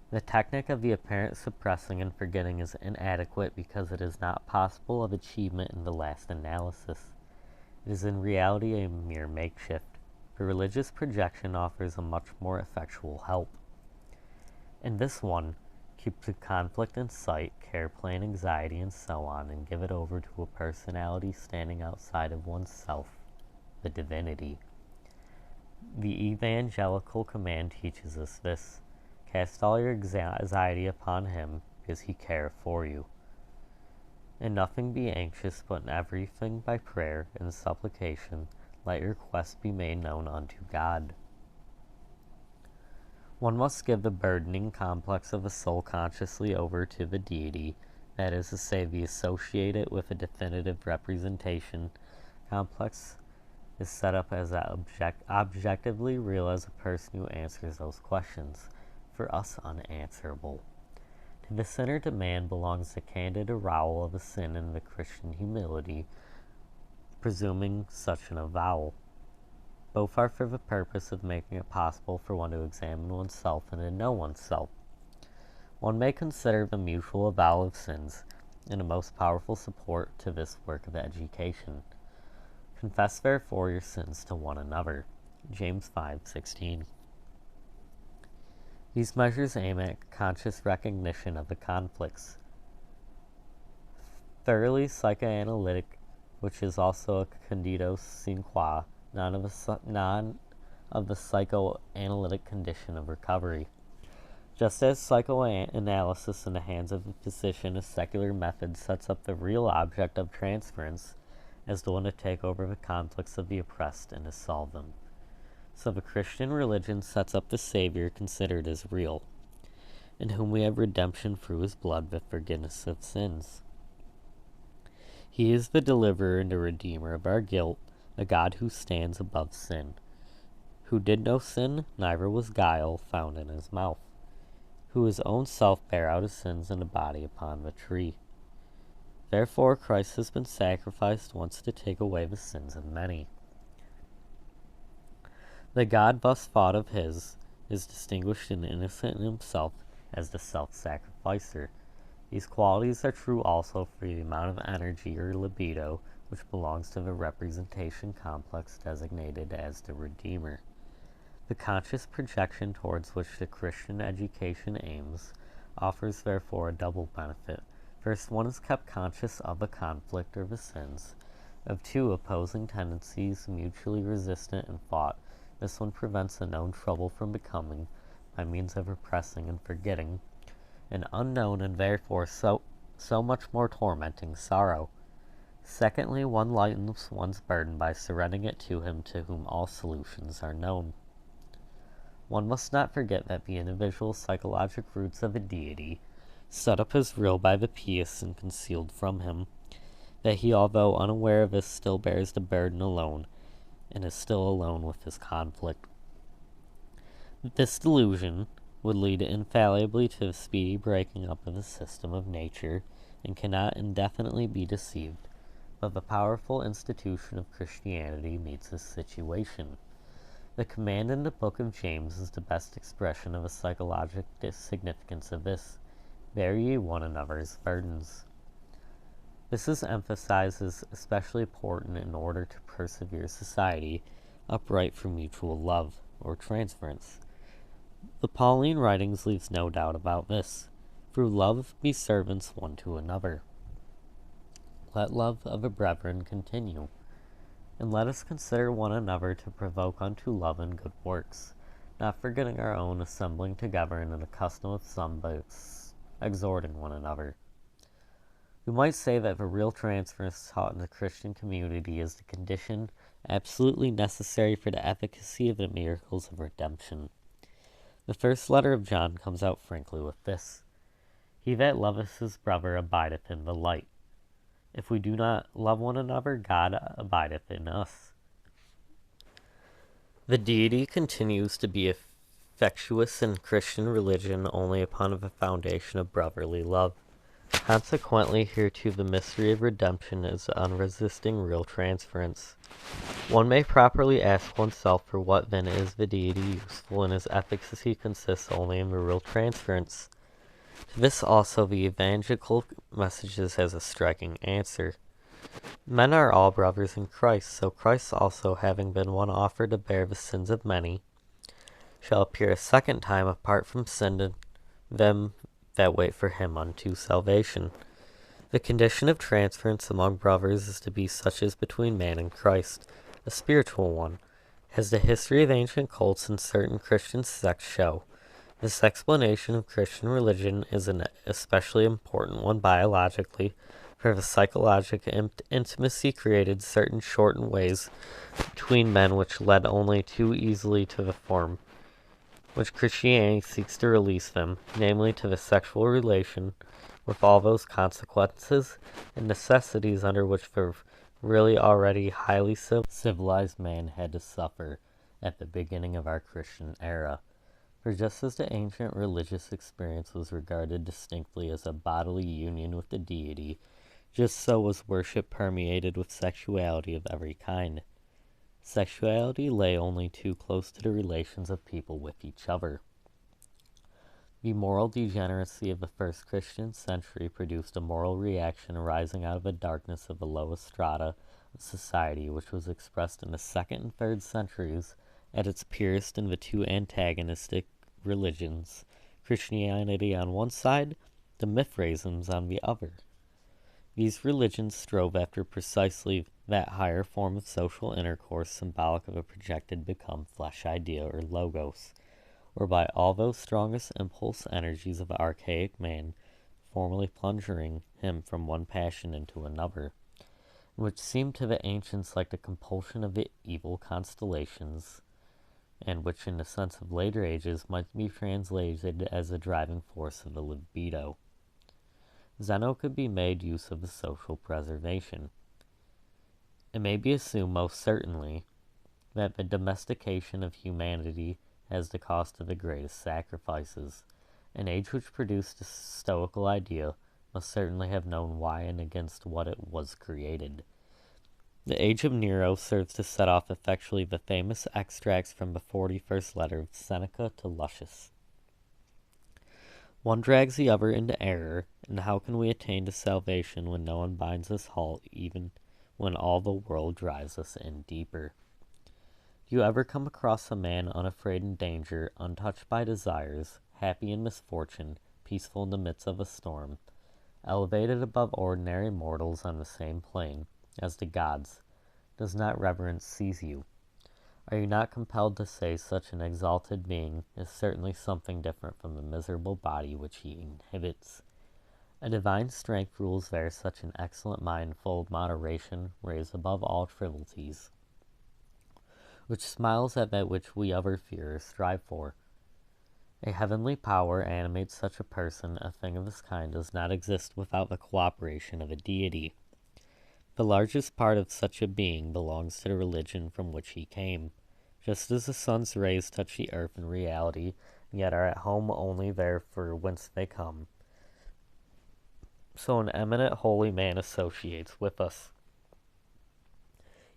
The technique of the apparent suppressing and forgetting is inadequate because it is not possible of achievement in the last analysis. It is in reality a mere makeshift. The religious projection offers a much more effectual help. In this one, keep the conflict in sight, care, plan, anxiety, and so on, and give it over to a personality standing outside of oneself, the divinity. The evangelical command teaches us this. Cast all your anxiety upon him, because he careth for you. In nothing be anxious, but in everything by prayer and supplication let your requests be made known unto God. One must give the burdening complex of the soul consciously over to the deity, that is to say, the associated with a definitive representation. Complex is set up as objectively real as a person who answers those questions, for us unanswerable. To the sinner man belongs the candid avowal of a sin and the Christian humility, presuming such an avowal. Both are for the purpose of making it possible for one to examine oneself and to know oneself. One may consider the mutual avowal of sins in a most powerful support to this work of education. Confess therefore your sins to one another. James 5:16. These measures aim at conscious recognition of the conflicts. Thoroughly psychoanalytic, which is also a candidus sine qua non of the psychoanalytic condition of recovery. Just as psychoanalysis in the hands of a physician, a secular method sets up the real object of transference as the one to take over the conflicts of the oppressed and to solve them. So the Christian religion sets up the Savior considered as real, in whom we have redemption through his blood, the forgiveness of sins. He is the deliverer and the redeemer of our guilt, a God who stands above sin, who did no sin, neither was guile found in his mouth, who his own self bare out his sins in the body upon the tree. Therefore Christ has been sacrificed once to take away the sins of many. The God thus thought of his is distinguished and innocent in himself as the self-sacrificer. These qualities are true also for the amount of energy or libido which belongs to the representation complex designated as the Redeemer. The conscious projection towards which the Christian education aims offers therefore a double benefit. First, one is kept conscious of the conflict or the sins of two opposing tendencies mutually resistant in thought. This one prevents a known trouble from becoming, by means of repressing and forgetting, an unknown and therefore so much more tormenting sorrow. Secondly, one lightens one's burden by surrendering it to him to whom all solutions are known. One must not forget that the individual psychologic roots of a deity, set up as real by the Pious and concealed from him, that he, although unaware of this, still bears the burden alone, and is still alone with his conflict. This delusion would lead infallibly to the speedy breaking up of the system of nature, and cannot indefinitely be deceived, but the powerful institution of Christianity meets this situation. The command in the book of James is the best expression of the psychologic significance of this. Bear ye one another's burdens. This is emphasized as especially important in order to persevere society upright for mutual love, or transference. The Pauline writings leaves no doubt about this. Through love be servants one to another. Let love of a brethren continue, and let us consider one another to provoke unto love and good works, not forgetting our own assembling together in the custom of some, but exhorting one another. We might say that the real transference taught in the Christian community is the condition absolutely necessary for the efficacy of the miracles of redemption. The first letter of John comes out frankly with this: He that loveth his brother abideth in the light. If we do not love one another, God abideth in us. The deity continues to be effectuous in Christian religion only upon the foundation of brotherly love. Consequently, hereto the mystery of redemption is unresisting real transference. One may properly ask oneself for what then is the deity useful, and his efficacy consists only in the real transference. To this also the evangelical messages has a striking answer. Men are all brothers in Christ, so Christ also, having been one offered to bear the sins of many, shall appear a second time apart from sin to them that wait for him unto salvation. The condition of transference among brothers is to be such as between man and Christ, a spiritual one, as the history of ancient cults and certain Christian sects show. This explanation of Christian religion is an especially important one biologically, for the psychological intimacy created certain shortened ways between men which led only too easily to the form which Christianity seeks to release them, namely to the sexual relation, with all those consequences and necessities under which the really already highly civilized man had to suffer at the beginning of our Christian era. For just as the ancient religious experience was regarded distinctly as a bodily union with the deity, just so was worship permeated with sexuality of every kind. Sexuality lay only too close to the relations of people with each other. The moral degeneracy of the first Christian century produced a moral reaction arising out of the darkness of the lowest strata of society, which was expressed in the second and third centuries at its purest in the two antagonistic religions, Christianity on one side, the Mithraisms on the other. These religions strove after precisely that higher form of social intercourse symbolic of a projected become flesh idea or logos, whereby all those strongest impulse energies of archaic man formally plunging him from one passion into another, which seemed to the ancients like the compulsion of the evil constellations, and which in the sense of later ages might be translated as the driving force of the libido. Zeno could be made use of the social preservation. It may be assumed most certainly that the domestication of humanity has the cost of the greatest sacrifices. An age which produced the stoical idea must certainly have known why and against what it was created. The age of Nero serves to set off effectually the famous extracts from the 41st letter of Seneca to Lucius. One drags the other into error, and how can we attain to salvation when no one binds us halt, even when all the world drives us in deeper? Do you ever come across a man unafraid in danger, untouched by desires, happy in misfortune, peaceful in the midst of a storm, elevated above ordinary mortals on the same plane as the gods? Does not reverence seize you? Are you not compelled to say such an exalted being is certainly something different from the miserable body which he inhabits? A divine strength rules there such an excellent mind full of moderation, raised above all frivolities, which smiles at that which we other fear or strive for. A heavenly power animates such a person. A thing of this kind does not exist without the cooperation of a deity. The largest part of such a being belongs to the religion from which he came. Just as the sun's rays touch the earth in reality, yet are at home only there for whence they come, so an eminent holy man associates with us.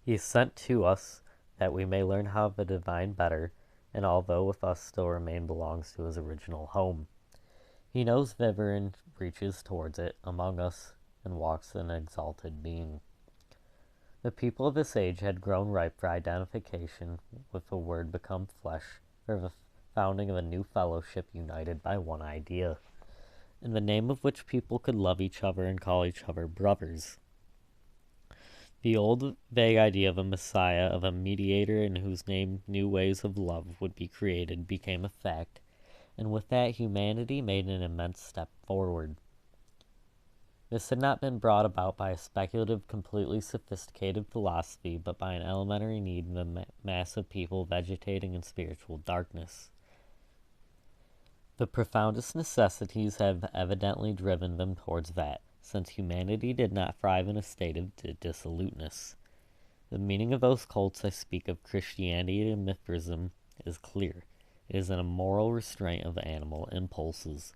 He is sent to us that we may learn how the divine better, and although with us still remain belongs to his original home. He knows thither and reaches towards it among us, and walks an exalted being. The people of this age had grown ripe for identification with the Word become flesh, for the founding of a new fellowship united by one idea, in the name of which people could love each other and call each other brothers. The old vague idea of a Messiah, of a mediator in whose name new ways of love would be created, became a fact, and with that humanity made an immense step forward. This had not been brought about by a speculative, completely sophisticated philosophy, but by an elementary need in the mass of people vegetating in spiritual darkness. The profoundest necessities have evidently driven them towards that, since humanity did not thrive in a state of dissoluteness. The meaning of those cults I speak of, Christianity and Mithraism, is clear. It is an immoral restraint of animal impulses.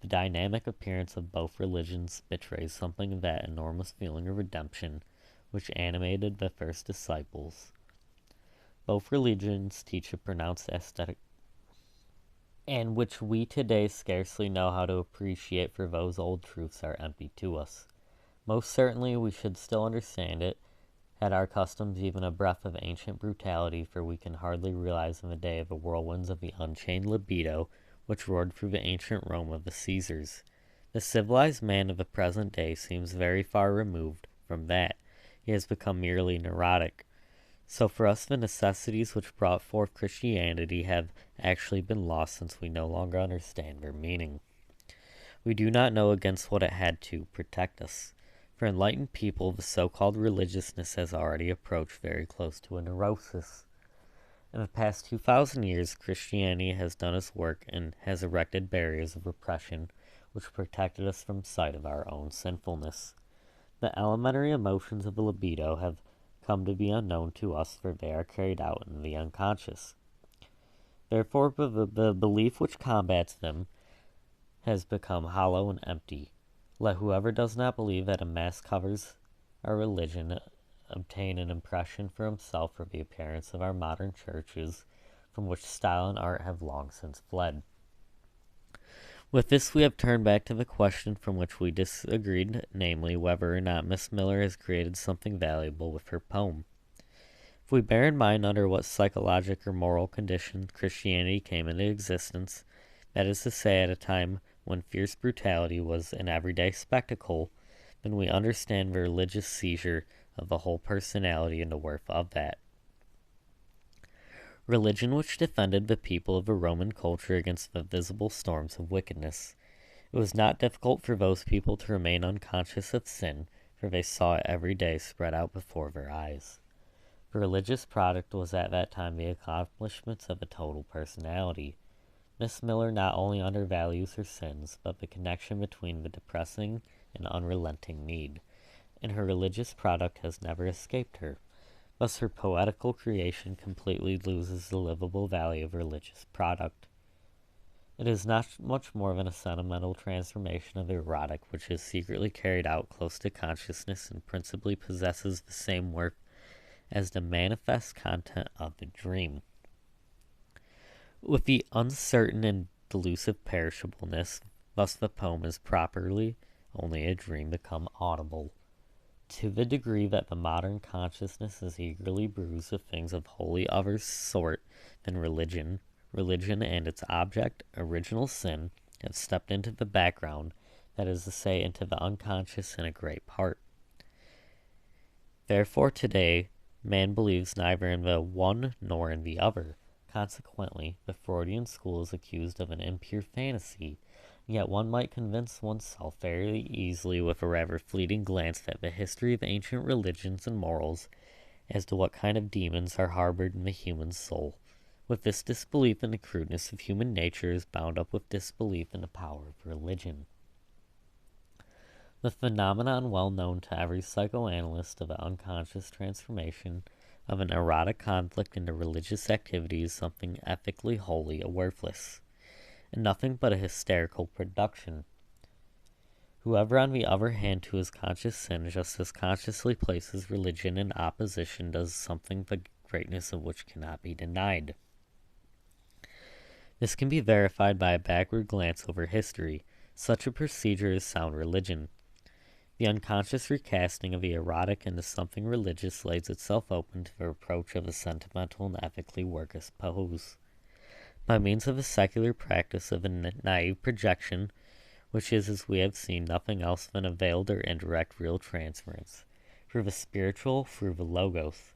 The dynamic appearance of both religions betrays something of that enormous feeling of redemption which animated the first disciples. Both religions teach a pronounced aesthetic, and which we today scarcely know how to appreciate, for those old truths are empty to us. Most certainly we should still understand it, had our customs even a breath of ancient brutality, for we can hardly realize in the day of the whirlwinds of the unchained libido which roared through the ancient Rome of the Caesars. The civilized man of the present day seems very far removed from that. He has become merely neurotic. So for us the necessities which brought forth Christianity have actually been lost, since we no longer understand their meaning. We do not know against what it had to protect us. For enlightened people, the so-called religiousness has already approached very close to a neurosis. In the past 2,000 years, Christianity has done its work and has erected barriers of repression which protected us from sight of our own sinfulness. The elementary emotions of the libido have come to be unknown to us, for they are carried out in the unconscious. Therefore, the belief which combats them has become hollow and empty. Let whoever does not believe that a mask covers our religion obtain an impression for himself of the appearance of our modern churches, from which style and art have long since fled. With this we have turned back to the question from which we disagreed, namely, whether or not Miss Miller has created something valuable with her poem. If we bear in mind under what psychologic or moral condition Christianity came into existence, that is to say, at a time when fierce brutality was an everyday spectacle, then we understand the religious seizure of the whole personality and the worth of that. Religion which defended the people of a Roman culture against the visible storms of wickedness. It was not difficult for those people to remain unconscious of sin, for they saw it every day spread out before their eyes. The religious product was at that time the accomplishments of a total personality. Miss Miller not only undervalues her sins, but the connection between the depressing and unrelenting need, and her religious product has never escaped her. Thus her poetical creation completely loses the livable value of religious product. It is not much more than a sentimental transformation of the erotic, which is secretly carried out close to consciousness and principally possesses the same worth as the manifest content of the dream. With the uncertain and delusive perishableness, thus the poem is properly only a dream become audible. To the degree that the modern consciousness is eagerly bruised with things of wholly other sort than religion and its object, original sin, have stepped into the background, that is to say, into the unconscious in a great part. Therefore today, man believes neither in the one nor in the other. Consequently, the Freudian school is accused of an impure fantasy, yet one might convince oneself fairly easily with a rather fleeting glance at the history of ancient religions and morals as to what kind of demons are harbored in the human soul. With this disbelief in the crudeness of human nature is bound up with disbelief in the power of religion. The phenomenon well known to every psychoanalyst of the unconscious transformation of an erotic conflict into religious activity is something ethically wholly worthless, and nothing but a hysterical production. Whoever, on the other hand, to his conscious sin just as consciously places religion in opposition does something the greatness of which cannot be denied. This can be verified by a backward glance over history. Such a procedure is sound religion. The unconscious recasting of the erotic into something religious lays itself open to the reproach of a sentimental and ethically worthless pose. by means of a secular practice of a naive projection, which is, as we have seen, nothing else than a veiled or indirect real transference, through the spiritual, through the logos.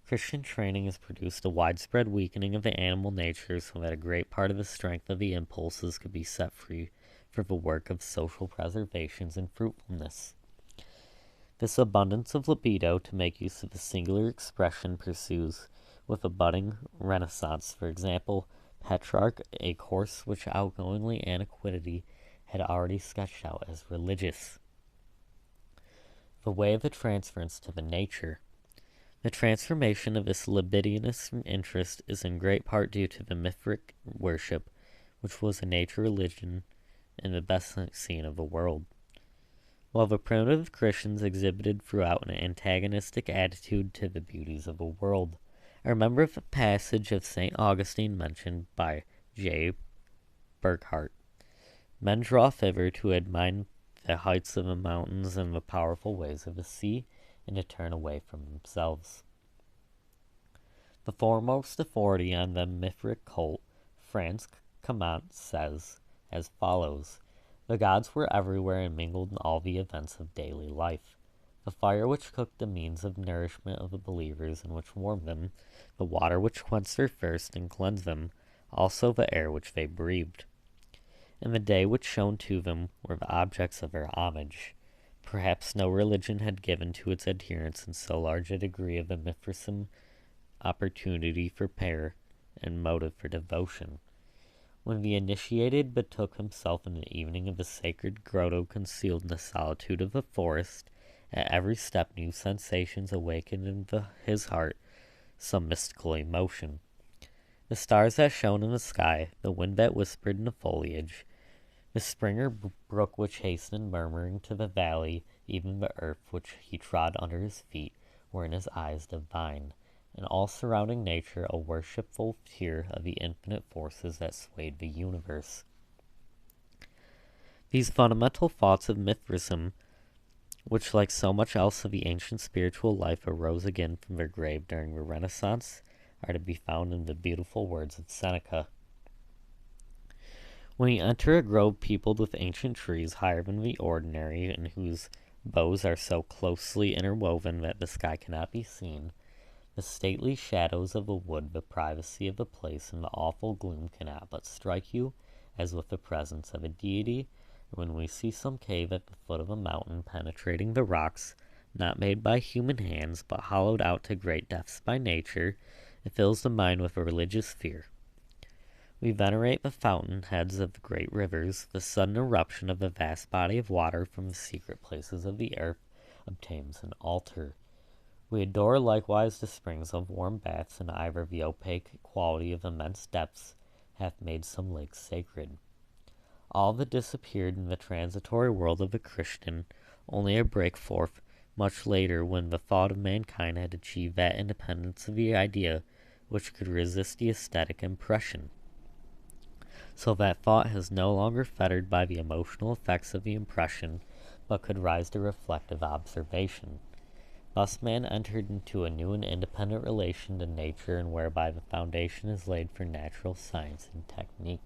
Christian training has produced a widespread weakening of the animal nature so that a great part of the strength of the impulses could be set free for the work of social preservations and fruitfulness. This abundance of libido, to make use of a singular expression, pursues, with a budding renaissance, for example, Petrarch, a course which outgoingly Antiquity had already sketched out as religious. The way of the transference to the nature. The transformation of this libidinous interest is in great part due to the mithric worship, which was a nature religion in the best scene of the world. While the primitive Christians exhibited throughout an antagonistic attitude to the beauties of the world. I remember the passage of St. Augustine mentioned by J. Burckhardt. Men draw thither to admire the heights of the mountains and the powerful waves of the sea, and to turn away from themselves. The foremost authority on the mithric cult, Franz Clement, says as follows: the gods were everywhere and mingled in all the events of daily life. The fire which cooked the means of nourishment of the believers and which warmed them, the water which quenched their thirst and cleansed them, also the air which they breathed, and the day which shone to them, were the objects of their homage. Perhaps no religion had given to its adherents in so large a degree of the Mithraism opportunity for prayer and motive for devotion. When the initiated betook himself in the evening of the sacred grotto concealed in the solitude of the forest, at every step new sensations awakened in his heart some mystical emotion. The stars that shone in the sky, the wind that whispered in the foliage, the spring or brook which hastened murmuring to the valley, even the earth which he trod under his feet, were in his eyes divine, and all surrounding nature a worshipful tear of the infinite forces that swayed the universe. These fundamental thoughts of Mithraism, which like so much else of the ancient spiritual life arose again from their grave during the Renaissance, are to be found in the beautiful words of Seneca. When you enter a grove peopled with ancient trees higher than the ordinary, and whose boughs are so closely interwoven that the sky cannot be seen, the stately shadows of the wood, the privacy of the place, and the awful gloom cannot but strike you as with the presence of a deity. When we see some cave at the foot of a mountain penetrating the rocks, not made by human hands, but hollowed out to great depths by nature, it fills the mind with a religious fear. We venerate the fountain heads of the great rivers. The sudden eruption of a vast body of water from the secret places of the earth obtains an altar. We adore likewise the springs of warm baths, and either the opaque quality of immense depths hath made some lakes sacred. All that disappeared in the transitory world of the Christian, only a break forth much later, when the thought of mankind had achieved that independence of the idea which could resist the aesthetic impression. So that thought is no longer fettered by the emotional effects of the impression, but could rise to reflective observation. Thus man entered into a new and independent relation to nature, and whereby the foundation is laid for natural science and technique.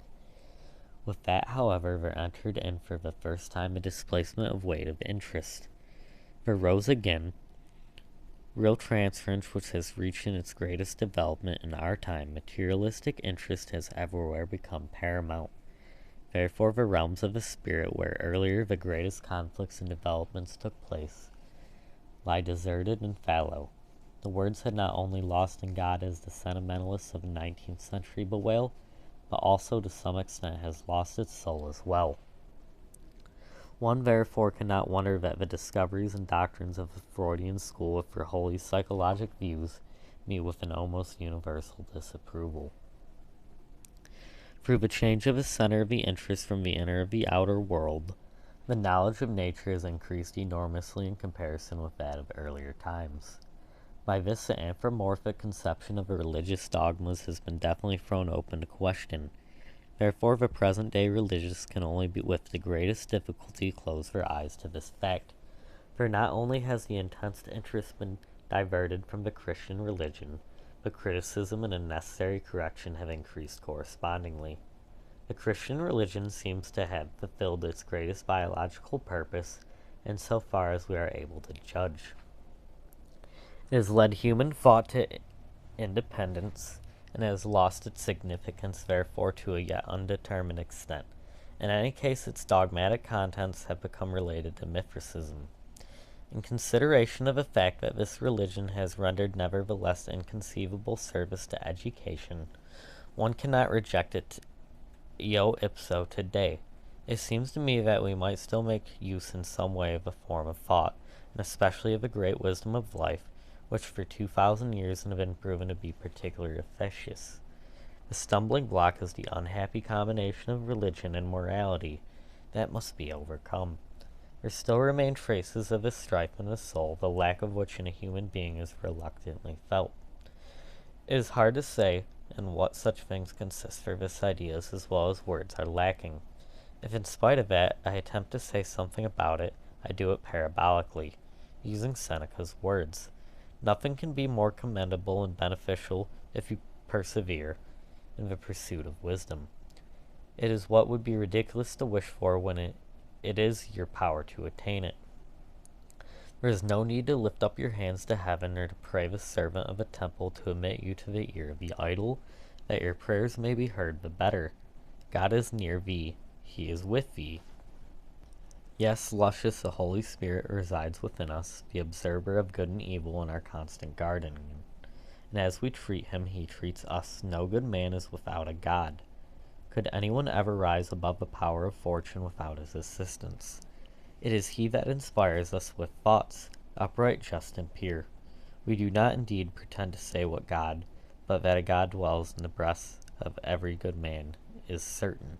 With that, however, there entered in for the first time a displacement of weight of interest. There rose again real transference which has reached in its greatest development in our time. Materialistic interest has everywhere become paramount. Therefore the realms of the spirit, where earlier the greatest conflicts and developments took place, lie deserted and fallow. The words had not only lost in God, as the sentimentalists of the 19th century bewail, but also to some extent has lost its soul as well. One therefore cannot wonder that the discoveries and doctrines of the Freudian school, with their wholly psychologic views, meet with an almost universal disapproval. Through the change of the center of the interest from the inner of the outer world, the knowledge of nature has increased enormously in comparison with that of earlier times. By this, the anthropomorphic conception of the religious dogmas has been definitely thrown open to question. Therefore, the present-day religious can only with the greatest difficulty close their eyes to this fact. For not only has the intense interest been diverted from the Christian religion, but criticism and a necessary correction have increased correspondingly. The Christian religion seems to have fulfilled its greatest biological purpose insofar as we are able to judge. It has led human thought to independence, and has lost its significance therefore to a yet undetermined extent. In any case, its dogmatic contents have become related to Mithricism. In consideration of the fact that this religion has rendered nevertheless inconceivable service to education, one cannot reject it eo ipso today. It seems to me that we might still make use in some way of a form of thought, and especially of the great wisdom of life, which for 2,000 years have been proven to be particularly efficacious. The stumbling block is the unhappy combination of religion and morality. That must be overcome. There still remain traces of this strife in the soul, the lack of which in a human being is reluctantly felt. It is hard to say in what such things consist, for this ideas as well as words are lacking. If in spite of that I attempt to say something about it, I do it parabolically, using Seneca's words. Nothing can be more commendable and beneficial if you persevere in the pursuit of wisdom. It is what would be ridiculous to wish for when it is your power to attain it. There is no need to lift up your hands to heaven or to pray the servant of a temple to admit you to the ear of the idol, that your prayers may be heard the better. God is near thee. He is with thee. Yes, luscious, the Holy Spirit resides within us, the observer of good and evil in our constant gardening. And as we treat him, he treats us. No good man is without a God. Could anyone ever rise above the power of fortune without his assistance? It is he that inspires us with thoughts, upright, just, and pure. We do not indeed pretend to say what God, but that a God dwells in the breast of every good man, is certain.